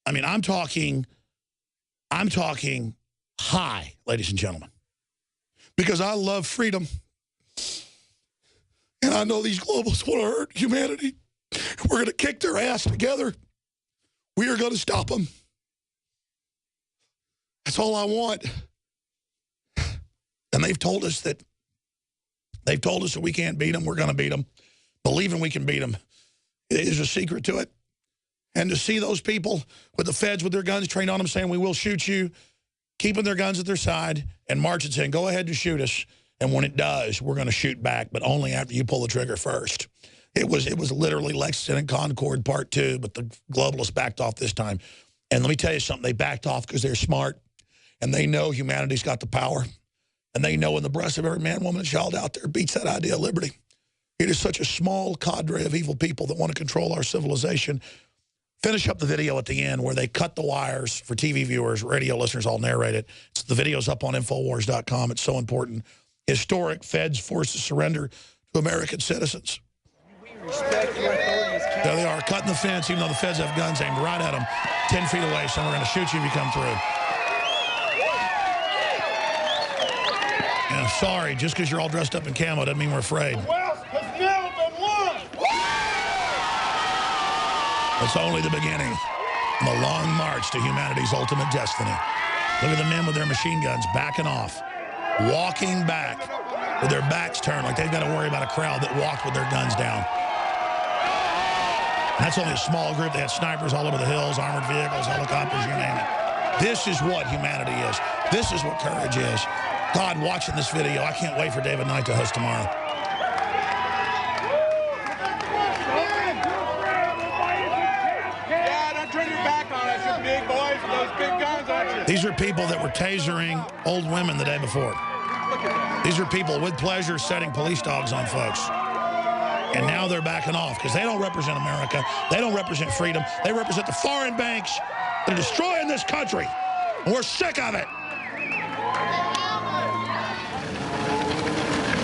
I mean, I'm talking high, ladies and gentlemen, because I love freedom. And I know these globalists want to hurt humanity. We're going to kick their ass together. We are going to stop them. That's all I want. And they've told us that we can't beat them. We're going to beat them. Believing we can beat them. There's a secret to it. And to see those people with the feds with their guns trained on them saying, we will shoot you, keeping their guns at their side and marching saying, go ahead and shoot us. And when it does, we're going to shoot back, but only after you pull the trigger first. It was literally Lexington and Concord Part 2, but the globalists backed off this time. And let me tell you something. They backed off because they're smart, and they know humanity's got the power, and they know in the breast of every man, woman, and child out there beats that idea of liberty. It is such a small cadre of evil people that want to control our civilization. Finish up the video at the end where they cut the wires for TV viewers, radio listeners, all narrate it. The video's up on Infowars.com. It's so important. Historic feds forced to surrender to American citizens. There they are, cutting the fence, even though the feds have guns aimed right at them, 10 feet away, saying we're going to shoot you if you come through. And sorry, just because you're all dressed up in camo doesn't mean we're afraid. It's only the beginning of a long march to humanity's ultimate destiny. Look at the men with their machine guns backing off, walking back with their backs turned like they've got to worry about a crowd that walked with their guns down. And that's only a small group. They had snipers all over the hills, armored vehicles, helicopters, you name it. This is what humanity is. This is what courage is. God, watching this video, I can't wait for David Knight to host tomorrow. Yeah, don't turn your back on us, you big boys with those big guns on you. These are people that were tasering old women the day before. These are people with pleasure setting police dogs on folks. And now they're backing off because they don't represent America. They don't represent freedom. They represent the foreign banks that are destroying this country. And we're sick of it.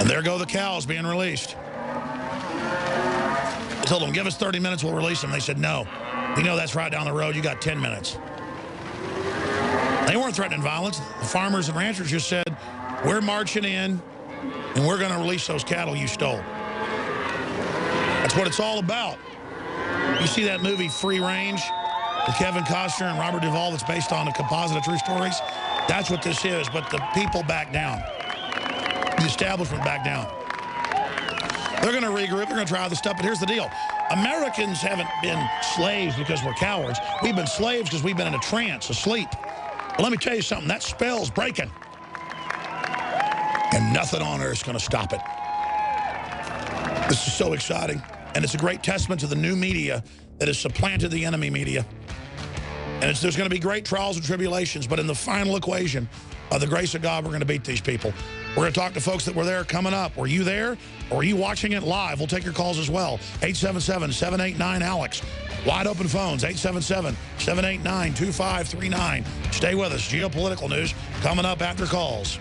And there go the cows being released. I told them, give us 30 minutes, we'll release them. They said, no. We know that's right down the road. You got 10 minutes. They weren't threatening violence. The farmers and ranchers just said, we're marching in, and we're going to release those cattle you stole. That's what it's all about. You see that movie, Free Range, with Kevin Costner and Robert Duvall that's based on a composite of true stories? That's what this is, but the people back down. The establishment back down. They're going to regroup. They're going to try this stuff, but here's the deal. Americans haven't been slaves because we're cowards. We've been slaves because we've been in a trance, asleep. But let me tell you something. That spell's breaking. And nothing on earth is going to stop it. This is so exciting. And it's a great testament to the new media that has supplanted the enemy media. And there's going to be great trials and tribulations, but in the final equation, by the grace of God, we're going to beat these people. We're going to talk to folks that were there coming up. Were you there, or are you watching it live? We'll take your calls as well. 877-789-ALEX. Wide open phones, 877-789-2539. Stay with us. Geopolitical news coming up after calls.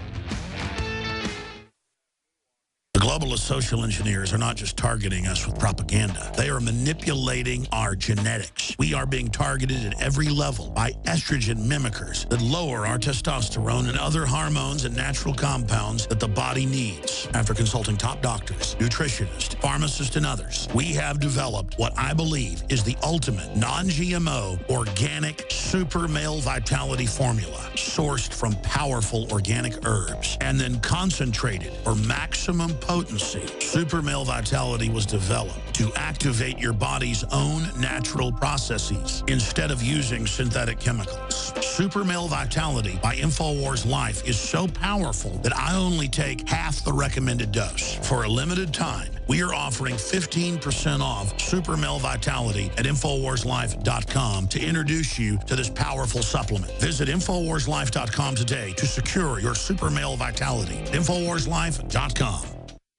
The globalist social engineers are not just targeting us with propaganda. They are manipulating our genetics. We are being targeted at every level by estrogen mimickers that lower our testosterone and other hormones and natural compounds that the body needs. After consulting top doctors, nutritionists, pharmacists, and others, we have developed what I believe is the ultimate non-GMO organic super male vitality formula sourced from powerful organic herbs and then concentrated for maximum potency. Super Male Vitality was developed to activate your body's own natural processes instead of using synthetic chemicals. Super Male Vitality by InfoWars Life is so powerful that I only take half the recommended dose. For a limited time, we are offering 15% off Super Male Vitality at InfoWarsLife.com to introduce you to this powerful supplement. Visit InfoWarsLife.com today to secure your Super Male Vitality. InfoWarsLife.com.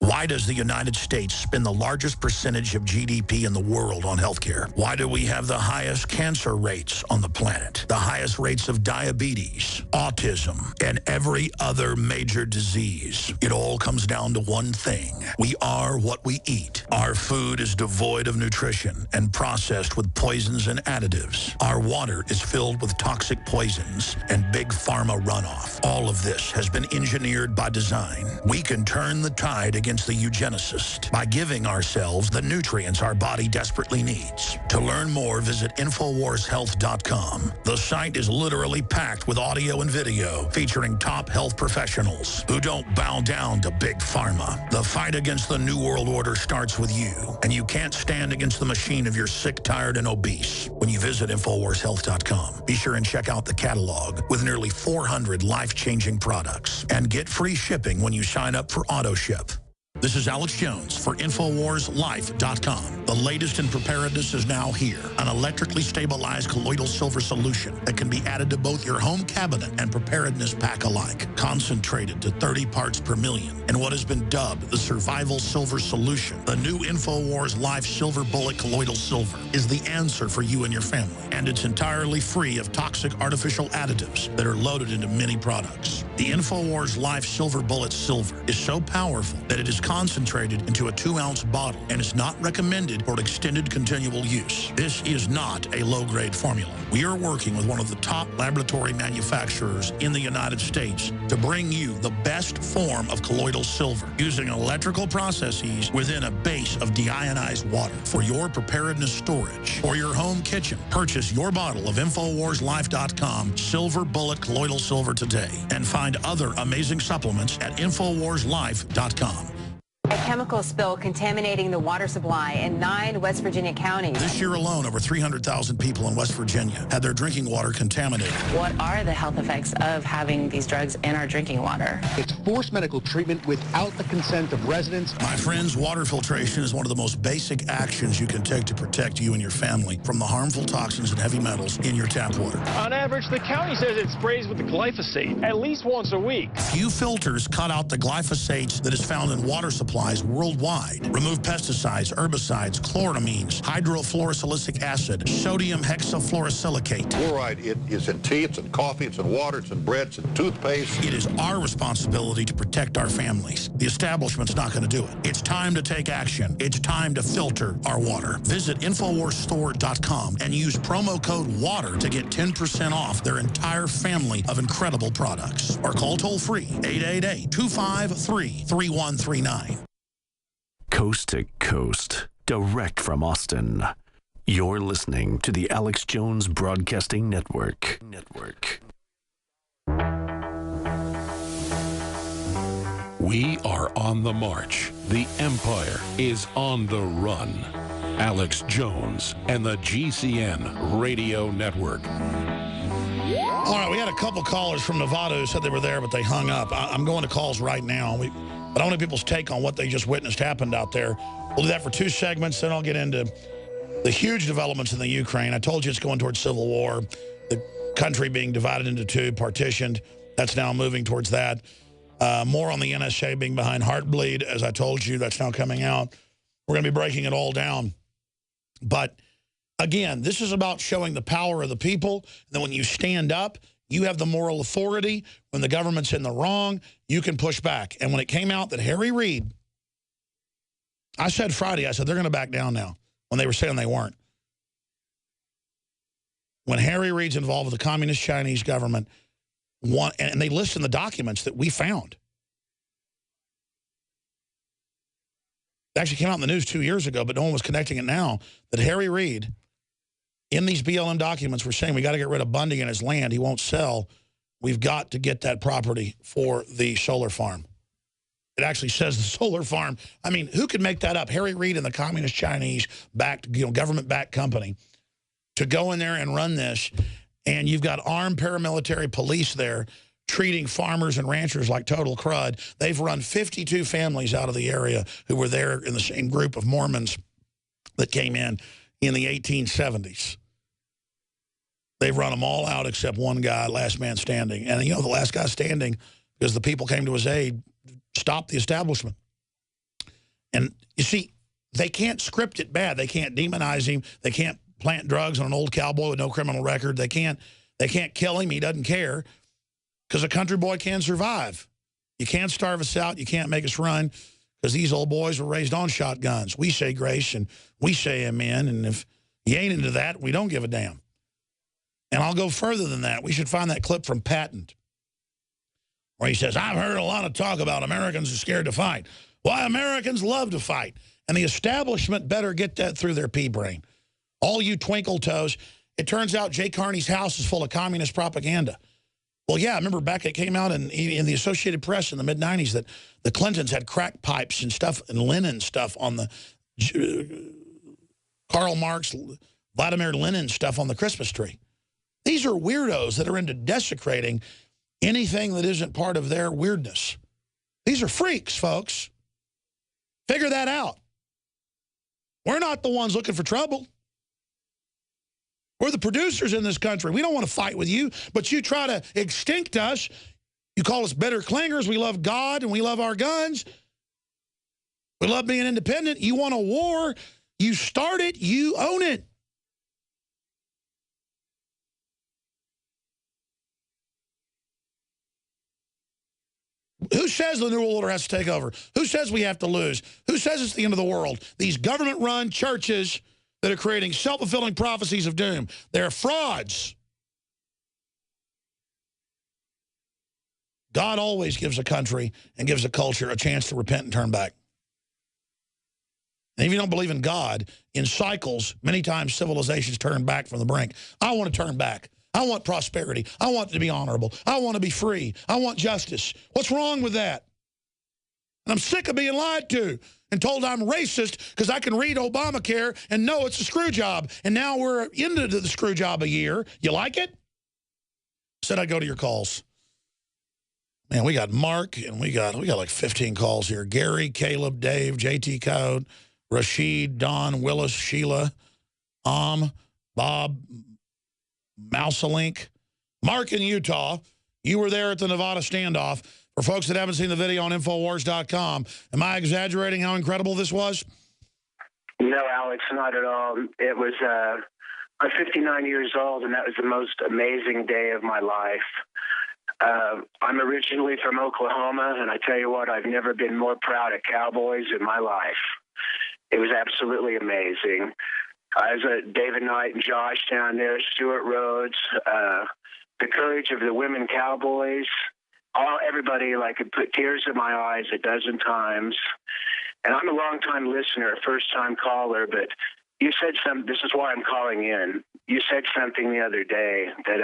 Why does the United States spend the largest percentage of GDP in the world on healthcare? Why do we have the highest cancer rates on the planet, the highest rates of diabetes, autism, and every other major disease? It all comes down to one thing. We are what we eat. Our food is devoid of nutrition and processed with poisons and additives. Our water is filled with toxic poisons and big pharma runoff. All of this has been engineered by design. We can turn the tide against the eugenicist by giving ourselves the nutrients our body desperately needs. To learn more, visit InfoWarsHealth.com. The site is literally packed with audio and video featuring top health professionals who don't bow down to big pharma. The fight against the New World Order starts with you, and you can't stand against the machine if you're sick, tired, and obese. When you visit InfoWarsHealth.com, be sure and check out the catalog with nearly 400 life-changing products and get free shipping when you sign up for AutoShip. This is Alex Jones for InfoWarsLife.com. The latest in preparedness is now here. An electrically stabilized colloidal silver solution that can be added to both your home cabinet and preparedness pack alike. Concentrated to 30 parts per million in what has been dubbed the survival silver solution. The new InfoWars Life Silver Bullet Colloidal Silver is the answer for you and your family. And it's entirely free of toxic artificial additives that are loaded into many products. The InfoWars Life Silver Bullet Silver is so powerful that it is concentrated into a 2-ounce bottle and is not recommended for extended continual use. This is not a low-grade formula. We are working with one of the top laboratory manufacturers in the United States to bring you the best form of colloidal silver using electrical processes within a base of deionized water. For your preparedness storage or your home kitchen, purchase your bottle of InfoWarsLife.com Silver Bullet Colloidal Silver today and find other amazing supplements at InfoWarsLife.com. A chemical spill contaminating the water supply in 9 West Virginia counties. This year alone, over 300,000 people in West Virginia had their drinking water contaminated. What are the health effects of having these drugs in our drinking water? It's forced medical treatment without the consent of residents. My friends, water filtration is one of the most basic actions you can take to protect you and your family from the harmful toxins and heavy metals in your tap water. On average, the county says it sprays with the glyphosate at least once a week. Few filters cut out the glyphosate that is found in water supplies worldwide. Remove pesticides, herbicides, chloramines, hydrofluorosilicic acid, sodium hexafluorosilicate. Fluoride, it is in tea, it's in coffee, it's in water, it's in bread, it's in toothpaste. It is our responsibility to protect our families. The establishment's not going to do it. It's time to take action. It's time to filter our water. Visit InfoWarsStore.com and use promo code WATER to get 10% off their entire family of incredible products. Or call toll-free 888-253-3139. Coast to coast, direct from Austin. You're listening to the Alex Jones Broadcasting Network. We are on the march. The empire is on the run. Alex Jones and the GCN Radio Network. All right, we had a couple callers from Nevada who said they were there, but they hung up. I'm going to calls right now. But I want people's take on what they just witnessed happened out there. We'll do that for 2 segments, then I'll get into the huge developments in the Ukraine. I told you it's going towards civil war, the country being divided into 2, partitioned. That's now moving towards that. More on the NSA being behind Heartbleed, as I told you. That's now coming out. We're going to be breaking it all down. But again, this is about showing the power of the people. And then when you stand up, you have the moral authority. When the government's in the wrong, you can push back. And when it came out that Harry Reid, I said Friday, I said they're going to back down now, when they were saying they weren't. When Harry Reid's involved with the communist Chinese government, and they list in the documents that we found. It actually came out in the news 2 years ago, but no one was connecting it now, that Harry Reid, in these BLM documents, were saying we got to get rid of Bundy and his land. He won't sell. We've got to get that property for the solar farm. It actually says the solar farm. I mean, who could make that up? Harry Reid and the communist Chinese-backed, government-backed company to go in there and run this, and you've got armed paramilitary police there treating farmers and ranchers like total crud. They've run 52 families out of the area who were there in the same group of Mormons that came in the 1870s. They've run them all out except one guy, last man standing. And, the last guy standing, because the people came to his aid, stopped the establishment. And, you see, they can't script it bad. They can't demonize him. They can't plant drugs on an old cowboy with no criminal record. They can't kill him. He doesn't care, because a country boy can survive. You can't starve us out. You can't make us run, because these old boys were raised on shotguns. We say grace and we say amen, and if you ain't into that, we don't give a damn. And I'll go further than that. We should find that clip from Patton, where he says, I've heard a lot of talk about Americans are scared to fight. Why, Americans love to fight. And the establishment better get that through their pea brain. All you twinkle toes, it turns out Jay Carney's house is full of communist propaganda. Well, yeah, I remember back it came out in the Associated Press in the mid-'90s that the Clintons had crack pipes and stuff and Lenin stuff on the Karl Marx, Vladimir Lenin stuff on the Christmas tree. These are weirdos that are into desecrating anything that isn't part of their weirdness. These are freaks, folks. Figure that out. We're not the ones looking for trouble. We're the producers in this country. We don't want to fight with you, but you try to extinct us. You call us bitter clingers. We love God and we love our guns. We love being independent. You want a war. You start it. You own it. Who says the New World Order has to take over? Who says we have to lose? Who says it's the end of the world? These government-run churches that are creating self-fulfilling prophecies of doom. They're frauds. God always gives a country and gives a culture a chance to repent and turn back. And if you don't believe in God, in cycles, many times civilizations turn back from the brink. I want to turn back. I want prosperity. I want it to be honorable. I want to be free. I want justice. What's wrong with that? And I'm sick of being lied to and told I'm racist because I can read Obamacare and know it's a screw job. And now we're into the screw job a year. You like it? Said I'd go to your calls. Man, we got Mark, and we got like 15 calls here. Gary, Caleb, Dave, JT Code, Rashid, Don, Willis, Sheila, Bob, Mouselink. Mark in Utah, you were there at the Nevada standoff. For folks that haven't seen the video on Infowars.com, am I exaggerating how incredible this was? No, Alex, not at all. It was, I'm 59 years old, and that was the most amazing day of my life. I'm originally from Oklahoma, and I tell you what, I've never been more proud of Cowboys in my life. It was absolutely amazing. I was at David Knight and Josh down there, Stuart Rhodes, the courage of the women Cowboys. Everybody, like, could put tears in my eyes a dozen times. And I'm a long-time listener, first-time caller, but you said something. This is why I'm calling in. You said something the other day that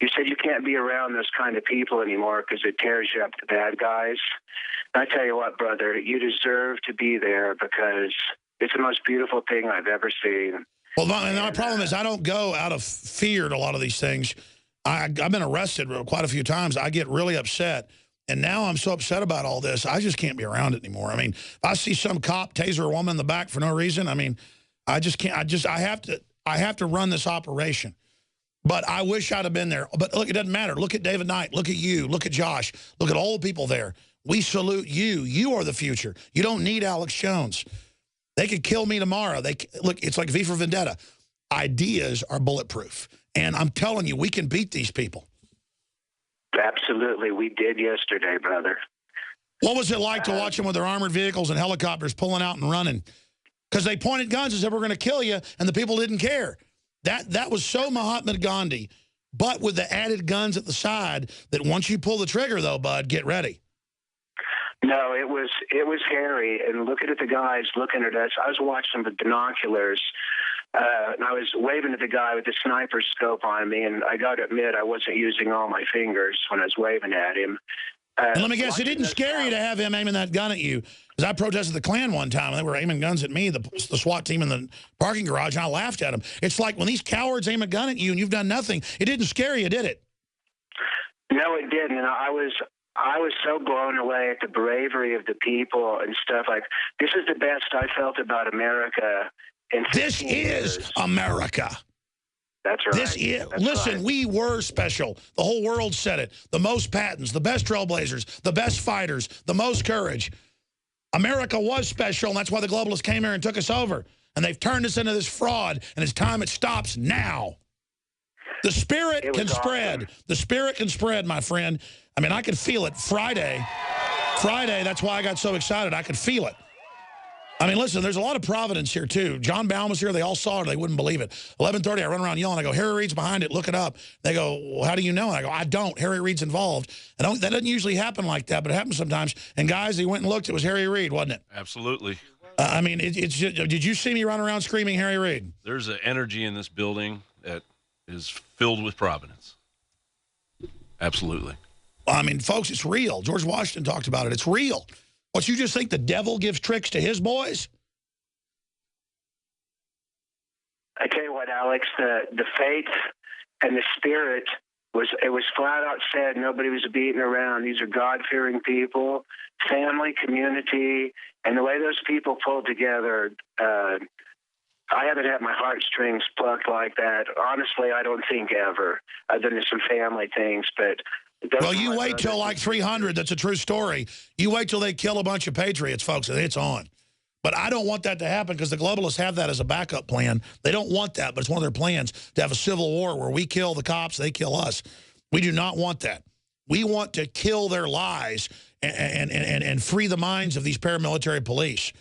you said you can't be around those kind of people anymore because it tears you up, the bad guys. And I tell you what, brother, you deserve to be there because it's the most beautiful thing I've ever seen. Well, my problem is I don't go out of fear to a lot of these things. I've been arrested quite a few times. I get really upset. And now I'm so upset about all this, I just can't be around it anymore. I mean, if I see some cop taser a woman in the back for no reason, I mean, I just can't. I have to run this operation. But I wish I'd have been there. But look, it doesn't matter. Look at David Knight. Look at you. Look at Josh. Look at all the people there. We salute you. You are the future. You don't need Alex Jones. They could kill me tomorrow. Look, it's like V for Vendetta. Ideas are bulletproof. And I'm telling you, we can beat these people. Absolutely. We did yesterday, brother. What was it like to watch them with their armored vehicles and helicopters pulling out and running? Because they pointed guns and said, we're going to kill you, and the people didn't care. That was so Mahatma Gandhi, but with the added guns at the side that once you pull the trigger, though, bud, get ready. No, it was hairy, and looking at the guys looking at us, I was watching with binoculars, and I was waving at the guy with the sniper scope on me, and I got to admit I wasn't using all my fingers when I was waving at him. And let me guess, it didn't scare you to have him aiming that gun at you. Because I protested the Klan one time, and they were aiming guns at me, the SWAT team in the parking garage, and I laughed at them. It's like when these cowards aim a gun at you and you've done nothing, it didn't scare you, did it? No, it didn't. And I was so blown away at the bravery of the people and stuff. Like, this is the best I felt about America in 15 years. This is America. That's right. Listen, we were special. The whole world said it. The most patents, the best trailblazers, the best fighters, the most courage. America was special, and that's why the globalists came here and took us over. And they've turned us into this fraud, and it's time it stops now. The spirit can spread. The spirit can spread, my friend. I mean, I could feel it Friday, that's why I got so excited. I could feel it. I mean, listen, there's a lot of providence here, too. John Baum was here. They all saw it. They wouldn't believe it. 11:30, I run around yelling. I go, Harry Reid's behind it. Look it up. They go, well, how do you know? And I go, I don't. Harry Reid's involved. That doesn't usually happen like that, but it happens sometimes. And, guys, they went and looked. It was Harry Reid, wasn't it? Absolutely. I mean, it's just, did you see me run around screaming Harry Reid? There's an energy in this building that is filled with providence. Absolutely. I mean, folks, it's real. George Washington talked about it. It's real. What, you just think the devil gives tricks to his boys? I tell you what, Alex, the faith and the spirit was flat out said. Nobody was beating around. These are God-fearing people, family, community, and the way those people pulled together, I haven't had my heartstrings plucked like that. Honestly, I don't think ever, other than some family things, but... Well, you wait till like 300. That's a true story. You wait till they kill a bunch of patriots, folks, and it's on. But I don't want that to happen because the globalists have that as a backup plan. They don't want that, but it's one of their plans to have a civil war where we kill the cops, they kill us. We do not want that. We want to kill their lies and free the minds of these paramilitary police.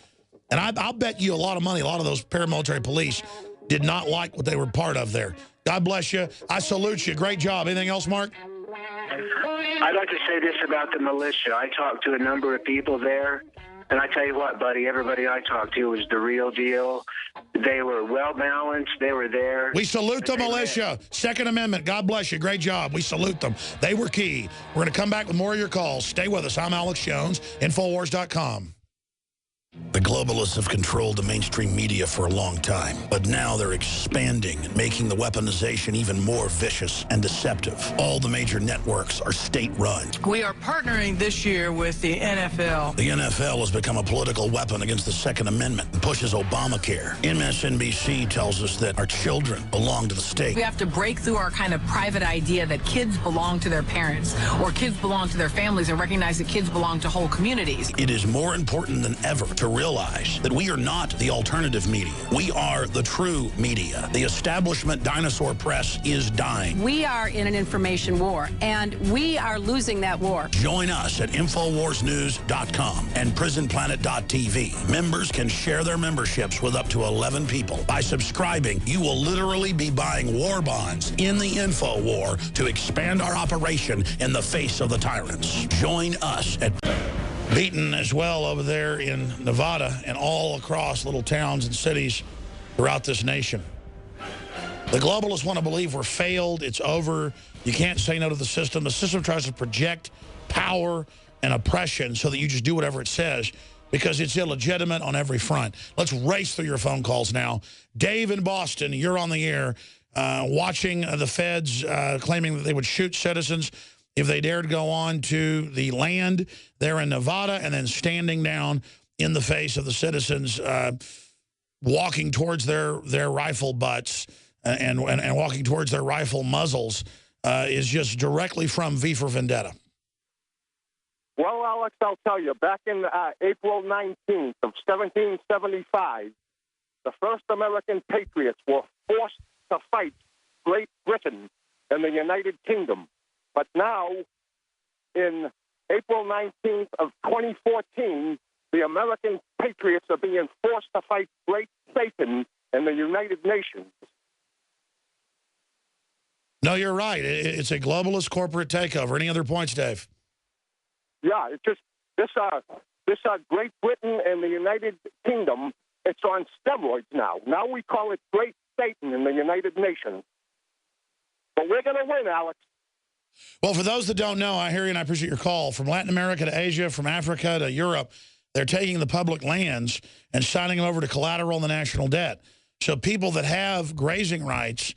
And I'll bet you a lot of money, a lot of those paramilitary police did not like what they were part of there. God bless you. I salute you. Great job. Anything else, Mark? I'd like to say this about the militia. I talked to a number of people there, and I tell you what, buddy, everybody I talked to was the real deal. They were well-balanced. They were there. We salute the militia. Second Amendment. God bless you. Great job. We salute them. They were key. We're going to come back with more of your calls. Stay with us. I'm Alex Jones, Infowars.com. The globalists have controlled the mainstream media for a long time, but now they're expanding and making the weaponization even more vicious and deceptive. All the major networks are state-run. We are partnering this year with the NFL. The NFL has become a political weapon against the Second Amendment and pushes Obamacare. MSNBC tells us that our children belong to the state. We have to break through our kind of private idea that kids belong to their parents or kids belong to their families and recognize that kids belong to whole communities. It is more important than ever to realize that we are not the alternative media. We are the true media. The establishment dinosaur press is dying. We are in an information war, and we are losing that war. Join us at InfoWarsNews.com and PrisonPlanet.tv. Members can share their memberships with up to 11 people. By subscribing, you will literally be buying war bonds in the info war to expand our operation in the face of the tyrants. Join us at... Beaten as well over there in Nevada and all across little towns and cities throughout this nation. The globalists want to believe we're failed, it's over, you can't say no to the system. The system tries to project power and oppression so that you just do whatever it says because it's illegitimate on every front. Let's race through your phone calls now. Dave in Boston, you're on the air. watching the feds claiming that they would shoot citizens if they dared go on to the land there in Nevada, and then standing down in the face of the citizens walking towards their rifle butts and walking towards their rifle muzzles is just directly from V for Vendetta. Well, Alex, I'll tell you, back in April 19th of 1775, the first American patriots were forced to fight Great Britain and the United Kingdom. But now, in April 19th of 2014, the American patriots are being forced to fight Great Satan and the United Nations. No, you're right. It's a globalist corporate takeover. Any other points, Dave? Yeah, it's just this Great Britain and the United Kingdom, it's on steroids now. Now we call it Great Satan in the United Nations. But we're going to win, Alex. Well, for those that don't know, I hear you and I appreciate your call. From Latin America to Asia, from Africa to Europe, they're taking the public lands and signing them over to collateral in the national debt. So people that have grazing rights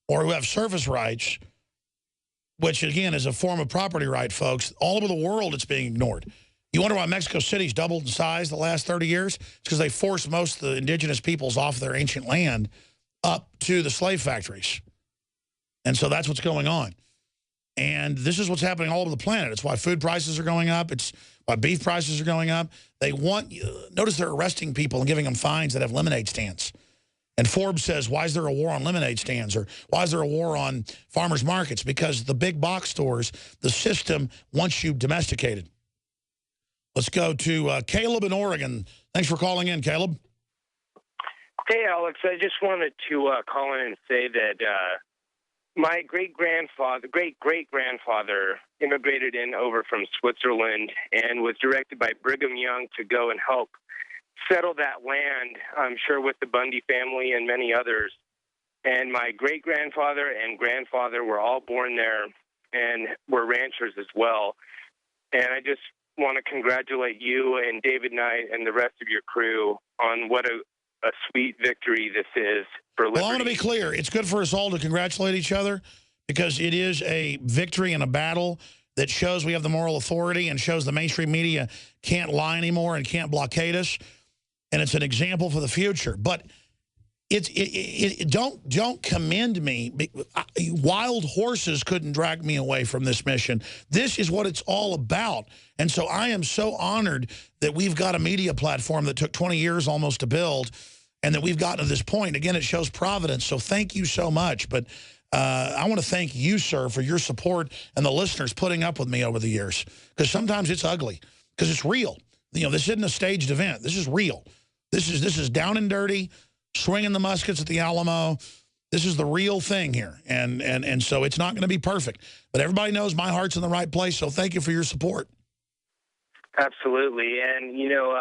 or who have surface rights, which, again, is a form of property right, folks, all over the world it's being ignored. You wonder why Mexico City's doubled in size the last 30 years? It's because they forced most of the indigenous peoples off their ancient land up to the slave factories. And so that's what's going on. And this is what's happening all over the planet. It's why food prices are going up. It's why beef prices are going up. They want, notice they're arresting people and giving them fines that have lemonade stands. And Forbes says, why is there a war on lemonade stands? Or why is there a war on farmers markets? Because the big box stores, the system wants you domesticated. Let's go to Caleb in Oregon. Thanks for calling in, Caleb. Hey, Alex. I just wanted to call in and say that my great-great-grandfather immigrated in over from Switzerland and was directed by Brigham Young to go and help settle that land, I'm sure with the Bundy family and many others. And my great-grandfather and grandfather were all born there and were ranchers as well. And I just want to congratulate you and David Knight and the rest of your crew on what a sweet victory this is for liberty. Well, I want to be clear. It's good for us all to congratulate each other because it is a victory in a battle that shows we have the moral authority and shows the mainstream media can't lie anymore and can't blockade us. And it's an example for the future. But don't commend me. Wild horses couldn't drag me away from this mission. This is what it's all about. And so I am so honored that we've got a media platform that took 20 years almost to build and that we've gotten to this point. Again, it shows providence. So thank you so much. But I want to thank you, sir, for your support and the listeners putting up with me over the years. Because sometimes it's ugly. Because it's real. You know, this isn't a staged event. This is real. This is down and dirty, swinging the muskets at the Alamo. This is the real thing here. And so it's not going to be perfect. But everybody knows my heart's in the right place, so thank you for your support. Absolutely. And, you know,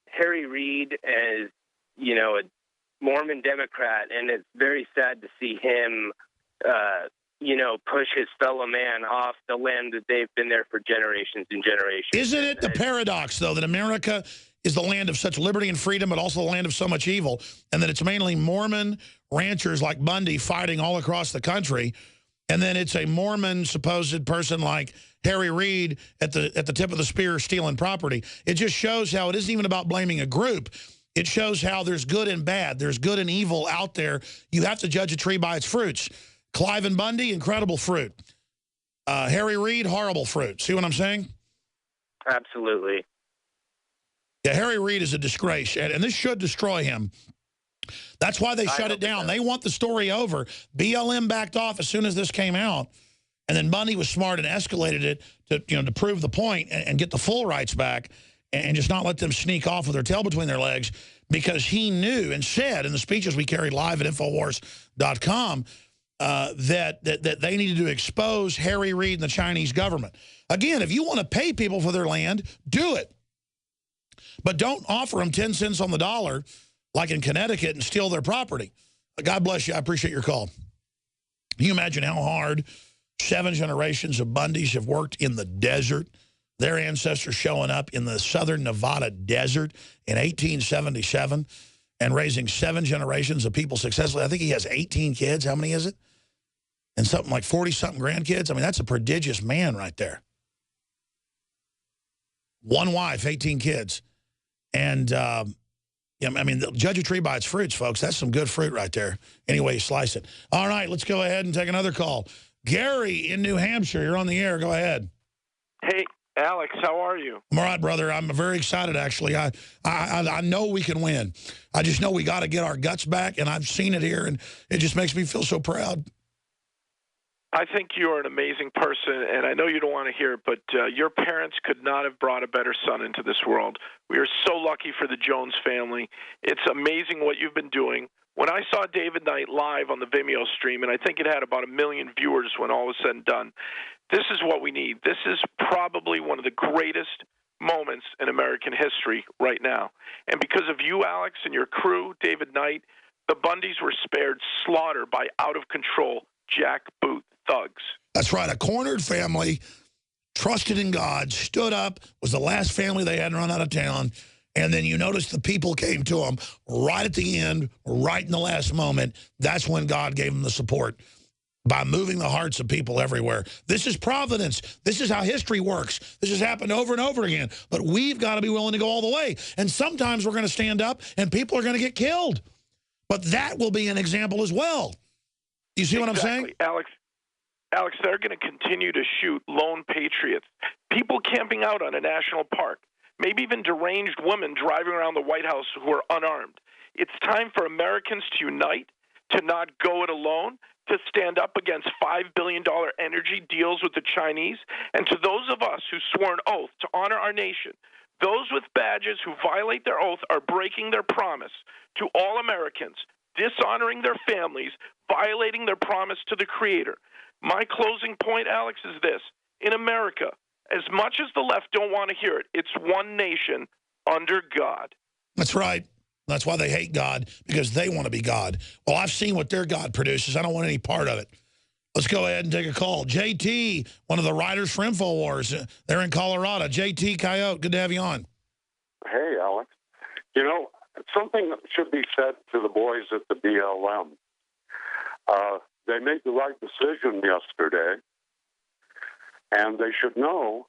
Harry Reid is, you know, a Mormon Democrat, and it's very sad to see him, you know, push his fellow man off the land that they've been there for generations and generations. Isn't it the paradox, though, that America is the land of such liberty and freedom, but also the land of so much evil, and that it's mainly Mormon ranchers like Bundy fighting all across the country, and then it's a Mormon supposed person like Harry Reid at the tip of the spear stealing property. It just shows how it isn't even about blaming a group. It shows how there's good and bad. There's good and evil out there. You have to judge a tree by its fruits. Clive and Bundy, incredible fruit. Harry Reid, horrible fruit. See what I'm saying? Absolutely. Yeah, Harry Reid is a disgrace, and this should destroy him. That's why they shut it down. They want the story over. BLM backed off as soon as this came out, and then Bundy was smart and escalated it to prove the point and get the full rights back and just not let them sneak off with their tail between their legs, because he knew and said in the speeches we carried live at Infowars.com that they needed to expose Harry Reid and the Chinese government. Again, if you want to pay people for their land, do it. But don't offer them 10 cents on the dollar, like in Connecticut, and steal their property. God bless you. I appreciate your call. Can you imagine how hard 7 generations of Bundys have worked in the desert? Their ancestors showing up in the southern Nevada desert in 1877 and raising 7 generations of people successfully. I think he has 18 kids. How many is it? And something like 40-something grandkids. I mean, that's a prodigious man right there. 1 wife, 18 kids. And, yeah, I mean, judge a tree by its fruits, folks. That's some good fruit right there. Any way you slice it. All right, let's go ahead and take another call. Gary in New Hampshire, you're on the air. Go ahead. Hey, Alex, how are you? I'm all right, brother. I'm very excited, actually. I know we can win. I just know we got to get our guts back, and I've seen it here, and it just makes me feel so proud. I think you are an amazing person, and I know you don't want to hear it, but your parents could not have brought a better son into this world. We are so lucky for the Jones family. It's amazing what you've been doing. When I saw David Knight live on the Vimeo stream, and I think it had about 1 million viewers when all was said and done, this is what we need. This is probably one of the greatest moments in American history right now. And because of you, Alex, and your crew, David Knight, the Bundys were spared slaughter by out-of-control jackboot thugs. That's right. A cornered family, trusted in God, stood up, was the last family they had run out of town. And then you notice the people came to them right at the end, right in the last moment. That's when God gave them the support by moving the hearts of people everywhere. This is providence. This is how history works. This has happened over and over again. But we've got to be willing to go all the way. And sometimes we're going to stand up and people are going to get killed. But that will be an example as well. You see what I'm saying? Alex, they're going to continue to shoot lone patriots, people camping out on a national park, maybe even deranged women driving around the White House who are unarmed. It's time for Americans to unite, to not go it alone, to stand up against $5 billion energy deals with the Chinese, and to those of us who swore an oath to honor our nation. Those with badges who violate their oath are breaking their promise to all Americans, dishonoring their families, violating their promise to the Creator. My closing point, Alex, is this. In America, as much as the left don't want to hear it, it's one nation under God. That's right. That's why they hate God, because they want to be God. Well, I've seen what their God produces. I don't want any part of it. Let's go ahead and take a call. JT, one of the writers for InfoWars. They're in Colorado. JT Coyote, good to have you on. Hey, Alex. You know, something should be said to the boys at the BLM. They made the right decision yesterday, and they should know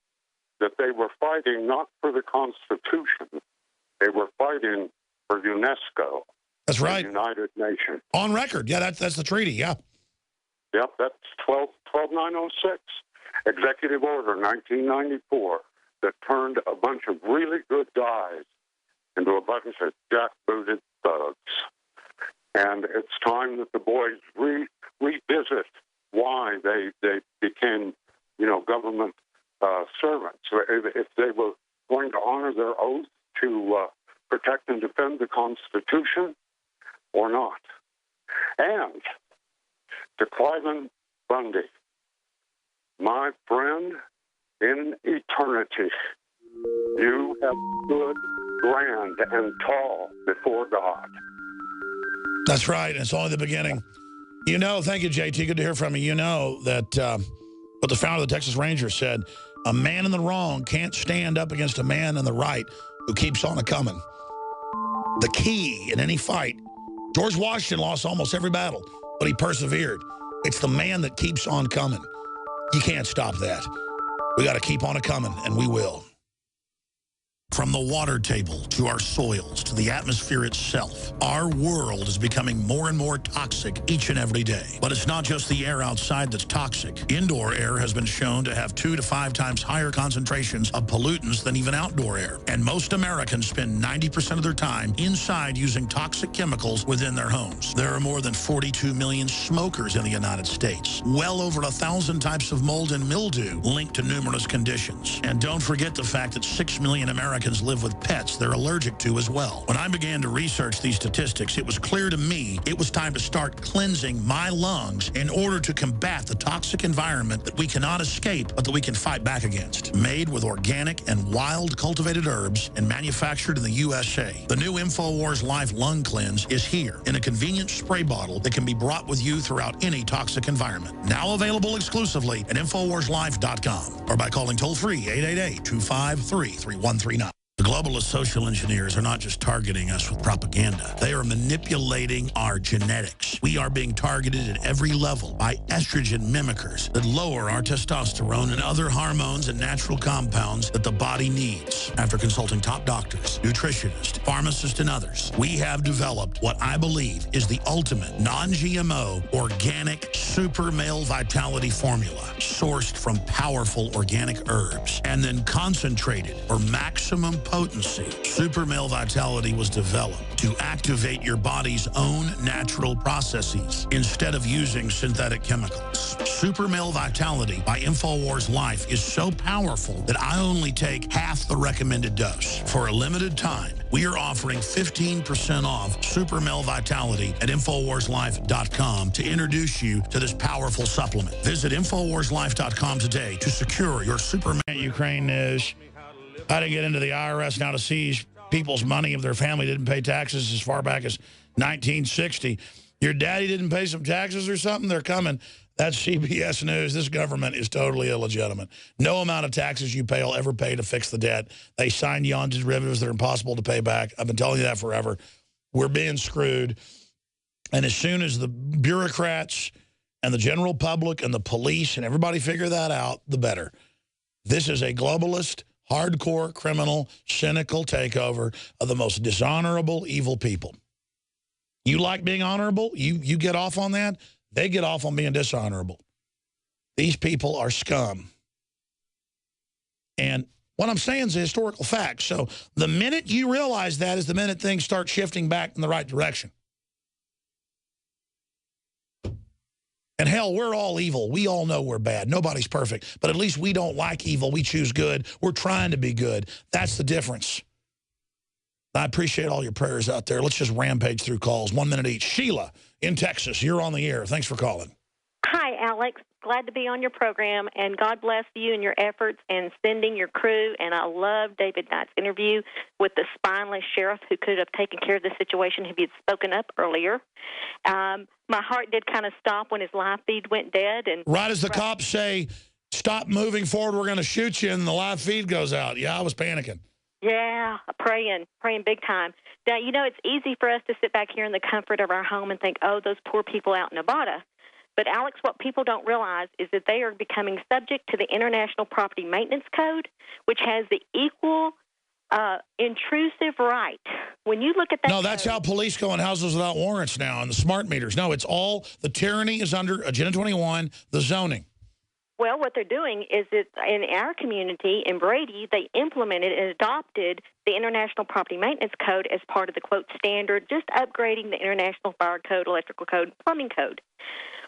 that they were fighting not for the Constitution. They were fighting for UNESCO. That's right. The United Nations. On record. Yeah, that's the treaty, yeah. Yep, that's 12906, Executive Order 1994, that turned a bunch of really good guys into a bunch of jackbooted thugs. And it's time that the boys revisit why they became, government servants. If they were going to honor their oath to protect and defend the Constitution or not. And to Cliven Bundy, my friend, in eternity, you have stood grand and tall before God. That's right. It's only the beginning. Thank you, JT. Good to hear from you. You know that what the founder of the Texas Rangers said, a man in the wrong can't stand up against a man in the right who keeps on a-coming. The key in any fight, George Washington lost almost every battle, but he persevered. It's the man that keeps on coming. You can't stop that. We got to keep on a-coming, and we will. From the water table to our soils to the atmosphere itself, our world is becoming more and more toxic each and every day. But it's not just the air outside that's toxic. Indoor air has been shown to have 2 to 5 times higher concentrations of pollutants than even outdoor air. And most Americans spend 90% of their time inside using toxic chemicals within their homes. There are more than 42 million smokers in the United States. Well over 1,000 types of mold and mildew linked to numerous conditions. And don't forget the fact that 6 million Americans live with pets they're allergic to as well. When I began to research these statistics, it was clear to me it was time to start cleansing my lungs in order to combat the toxic environment that we cannot escape, but that we can fight back against. Made with organic and wild cultivated herbs and manufactured in the USA, the new InfoWars Life Lung Cleanse is here in a convenient spray bottle that can be brought with you throughout any toxic environment. Now available exclusively at InfoWarsLife.com or by calling toll-free 888-253-3139. The globalist social engineers are not just targeting us with propaganda. They are manipulating our genetics. We are being targeted at every level by estrogen mimickers that lower our testosterone and other hormones and natural compounds that the body needs. After consulting top doctors, nutritionists, pharmacists, and others, we have developed what I believe is the ultimate non-GMO organic super male vitality formula sourced from powerful organic herbs and then concentrated for maximum potency. Super male vitality was developed to activate your body's own natural processes instead of using synthetic chemicals. Super male vitality by InfoWars Life is so powerful that I only take half the recommended dose. For a limited time, we are offering 15% off Super Male Vitality at InfoWarsLife.com to introduce you to this powerful supplement. Visit InfoWarsLife.com today to secure your Superman. Ukraine news. How to get into the IRS now to seize people's money if their family didn't pay taxes as far back as 1960. Your daddy didn't pay some taxes or something? They're coming. That's CBS News. This government is totally illegitimate. No amount of taxes you pay will ever pay to fix the debt. They signed you on to derivatives that are impossible to pay back. I've been telling you that forever. We're being screwed. And as soon as the bureaucrats and the general public and the police and everybody figure that out, the better. This is a globalist, hardcore, criminal, cynical takeover of the most dishonorable, evil people. You like being honorable? You get off on that? They get off on being dishonorable. These people are scum. And what I'm saying is a historical fact. So the minute you realize that is the minute things start shifting back in the right direction. And hell, we're all evil. We all know we're bad. Nobody's perfect. But at least we don't like evil. We choose good. We're trying to be good. That's the difference. I appreciate all your prayers out there. Let's just rampage through calls. 1 minute each. Sheila in Texas, you're on the air. Thanks for calling. Hi, Alex. Glad to be on your program, and God bless you and your efforts in sending your crew. And I love David Knight's interview with the spineless sheriff who could have taken care of the situation if he had spoken up earlier. My heart did kind of stop when his live feed went dead. And right as the cops say, stop moving forward, we're going to shoot you, and the live feed goes out. Yeah, I was panicking. Yeah, praying big time. Now, you know, it's easy for us to sit back here in the comfort of our home and think, oh, those poor people out in Nevada. But, Alex, what people don't realize is that they are becoming subject to the International Property Maintenance Code, which has the equal intrusive right. When you look at that... No, that's how police go in houses without warrants now and the smart meters. No, it's all... The tyranny is under Agenda 21, the zoning. Well, what they're doing is that in our community, in Brady, they implemented and adopted the International Property Maintenance Code as part of the, quote, standard, just upgrading the International Fire Code, Electrical Code, Plumbing Code.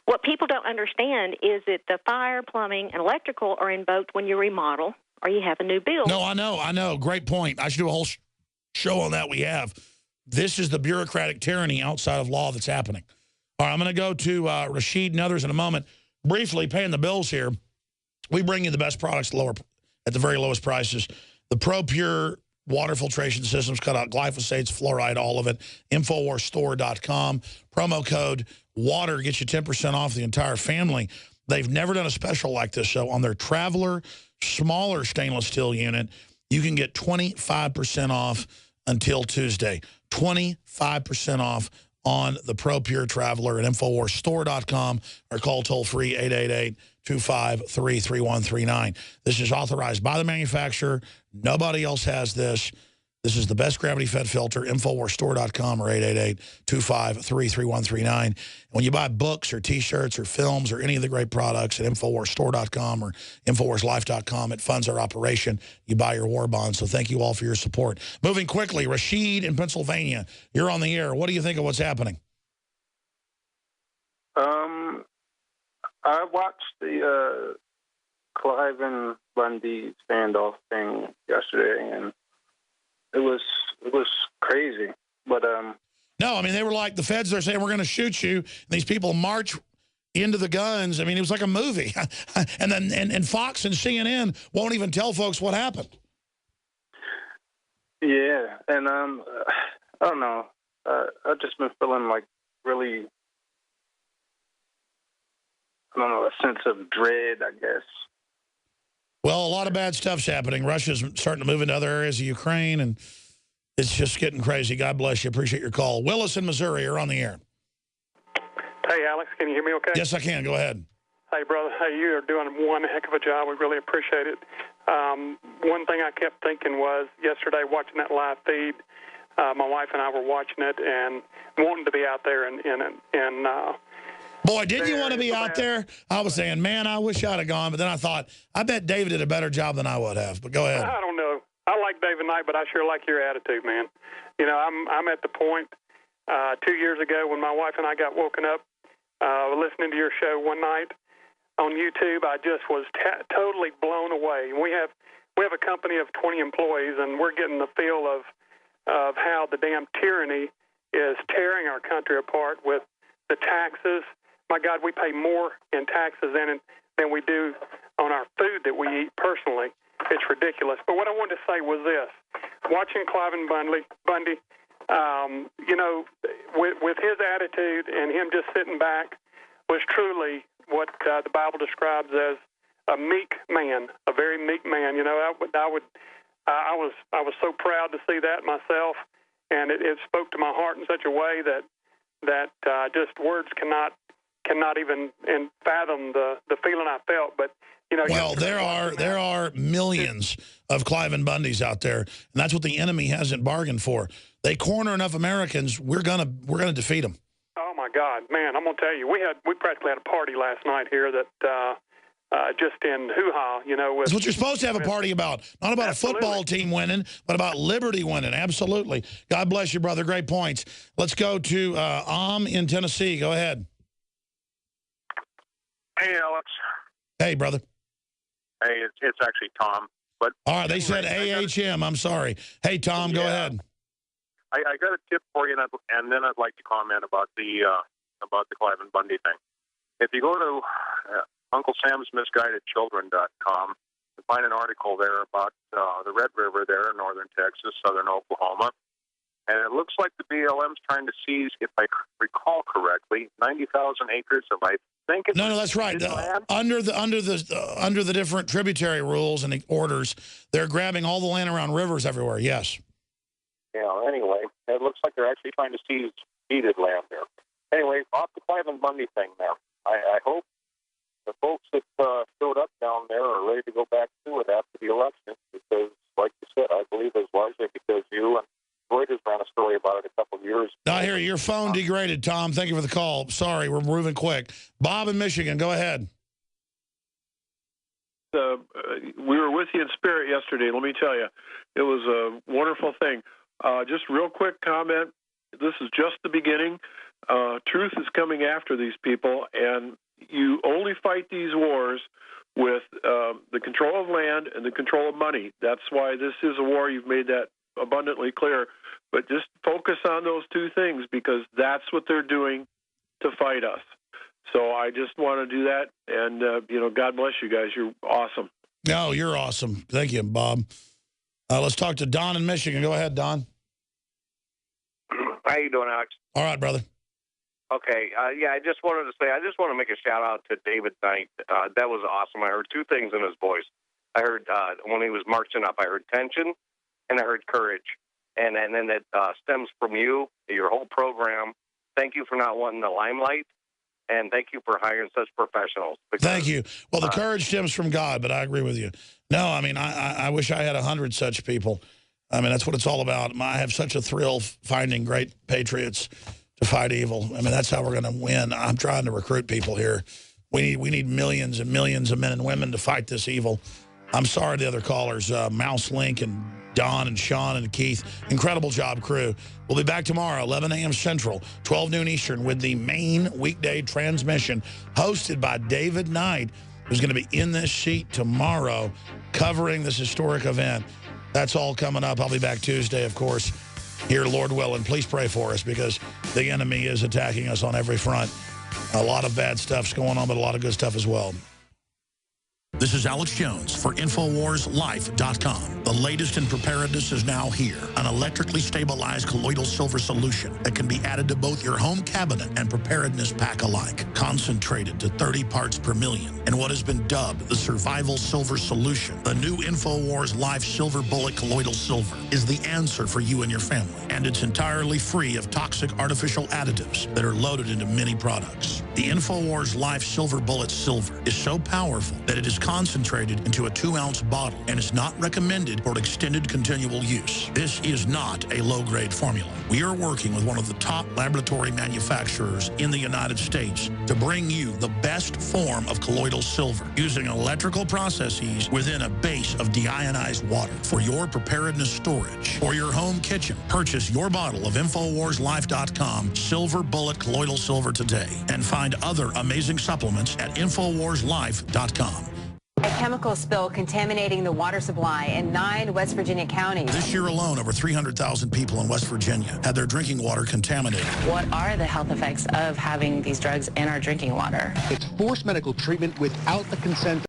What people don't understand is that the fire, plumbing, and electrical are invoked when you remodel or you have a new build. No, I know. Great point. I should do a whole show on that. We have. This is the bureaucratic tyranny outside of law that's happening. All right, I'm going to go to Rashid and others in a moment. Briefly, paying the bills here, we bring you the best products at the very lowest prices. The ProPure water filtration systems cut out glyphosates, fluoride, all of it. InfoWarsStore.com. Promo code WATER gets you 10% off the entire family. They've never done a special like this. So on their Traveler smaller stainless steel unit, you can get 25% off until Tuesday. 25% off on the ProPure Traveler at InfoWarsStore.com or call toll-free 888-253-3139. This is authorized by the manufacturer. Nobody else has this. This is the best gravity-fed filter, InfoWarsStore.com or 888-253-3139. When you buy books or T-shirts or films or any of the great products at InfoWarsStore.com or InfoWarsLife.com, it funds our operation. You buy your war bonds. So thank you all for your support. Moving quickly, Rashid in Pennsylvania, you're on the air. What do you think of what's happening? I watched the Clive and Bundy standoff thing yesterday, and it was crazy. But no, I mean, they were like, the feds are saying, we're going to shoot you. And these people march into the guns. I mean, it was like a movie. And then and Fox and CNN won't even tell folks what happened. Yeah, and I don't know. I've just been feeling like really, I don't know, a sense of dread, I guess. Well, a lot of bad stuff's happening. Russia's starting to move into other areas of Ukraine, and it's just getting crazy. God bless you. Appreciate your call. Willis in Missouri, you're on the air. Hey, Alex, can you hear me okay? Yes, I can. Go ahead. Hey, brother. Hey, you are doing one heck of a job. We really appreciate it. One thing I kept thinking was yesterday watching that live feed, my wife and I were watching it and wanting to be out there and boy, didn't you want to be out there? I was saying, man, I wish I'd have gone. But then I thought, I bet David did a better job than I would have. But go ahead. I don't know. I like David Knight, but I sure like your attitude, man. You know, I'm at the point 2 years ago when my wife and I got woken up listening to your show one night on YouTube. I just was totally blown away. We have a company of 20 employees, and we're getting the feel of how the damn tyranny is tearing our country apart with the taxes. My God, we pay more in taxes than we do on our food that we eat personally. It's ridiculous. But what I wanted to say was this. Watching Cliven Bundy, you know, with his attitude and him just sitting back was truly what the Bible describes as a meek man, a very meek man. You know, I was so proud to see that myself, and it spoke to my heart in such a way that just words cannot even fathom the feeling I felt. But you know, well, there are millions of Cliven Bundys out there, and that's what the enemy hasn't bargained for. They corner enough Americans, we're gonna defeat them. Oh my God, man! I'm gonna tell you, we practically had a party last night here that just in hoo-ha, you know. That's what you're supposed to have a party about. Not about Absolutely. A football team winning, but about liberty winning. Absolutely. God bless you, brother. Great points. Let's go to in Tennessee. Go ahead. Hey, Alex. Hey, brother. Hey, it's actually Tom. But all right, they said AHM. I'm sorry. Hey, Tom, go ahead. I got a tip for you, and then I'd like to comment about the Cliven Bundy thing. If you go to UncleSam'sMisguidedChildren.com, you find an article there about the Red River there in northern Texas, southern Oklahoma, and it looks like the BLM's trying to seize, if I recall correctly, 90,000 acres of, I think it's no, that's right. Under the different tributary rules and the orders, they're grabbing all the land around rivers everywhere. Yes. Yeah. Anyway, it looks like they're actually trying to seize deeded land there. Anyway, off the Cliven Bundy thing there. I hope the folks that showed up down there are ready to go back to it after the election, because, like you said, I believe it's largely because you and Reuters ran a story about it a couple of years ago. I hear your phone degraded, Tom. Thank you for the call. Sorry, we're moving quick. Bob in Michigan, go ahead. We were with you in spirit yesterday. Let me tell you, it was a wonderful thing. Just real quick comment. This is just the beginning. Truth is coming after these people, and you only fight these wars with the control of land and the control of money. That's why this is a war. You've made that abundantly clear. But just focus on those two things, because that's what they're doing to fight us. So I just want to do that, and, you know, God bless you guys. You're awesome. No, you're awesome. Thank you, Bob. Let's talk to Don in Michigan. Go ahead, Don. How you doing, Alex? All right, brother. Okay, yeah, I just wanted to say, I just want to make a shout-out to David Knight. That was awesome. I heard two things in his voice. I heard, when he was marching up, I heard tension, and I heard courage. And then that stems from you, your whole program. Thank you for not wanting the limelight, and thank you for hiring such professionals. Because, thank you. Well, the courage stems from God, but I agree with you. No, I mean, I wish I had 100 such people. I mean, that's what it's all about. I have such a thrill finding great patriots to fight evil. I mean, that's how we're going to win. I'm trying to recruit people here. We need millions and millions of men and women to fight this evil. I'm sorry to the other callers, Mouse Link and Don and Sean and Keith. Incredible job, crew. We'll be back tomorrow, 11 a.m. Central, 12 noon Eastern, with the main weekday transmission hosted by David Knight, who's going to be in this seat tomorrow covering this historic event. That's all coming up. I'll be back Tuesday, of course, here, Lord willing. Please pray for us, because the enemy is attacking us on every front. A lot of bad stuff's going on, but a lot of good stuff as well. This is Alex Jones for InfoWarsLife.com. The latest in preparedness is now here. An electrically stabilized colloidal silver solution that can be added to both your home cabinet and preparedness pack alike. Concentrated to 30 parts per million in what has been dubbed the Survival Silver Solution. The new InfoWars Life Silver Bullet Colloidal Silver is the answer for you and your family. And it's entirely free of toxic artificial additives that are loaded into many products. The InfoWars Life Silver Bullet Silver is so powerful that it is concentrated into a 2-ounce bottle and is not recommended for extended continual use. This is not a low-grade formula. We are working with one of the top laboratory manufacturers in the United States to bring you the best form of colloidal silver using electrical processes within a base of deionized water for your preparedness storage. For your home kitchen, purchase your bottle of InfoWarsLife.com Silver Bullet Colloidal Silver today and find other amazing supplements at InfoWarsLife.com. A chemical spill contaminating the water supply in 9 West Virginia counties. This year alone, over 300,000 people in West Virginia had their drinking water contaminated. What are the health effects of having these drugs in our drinking water? It's forced medical treatment without the consent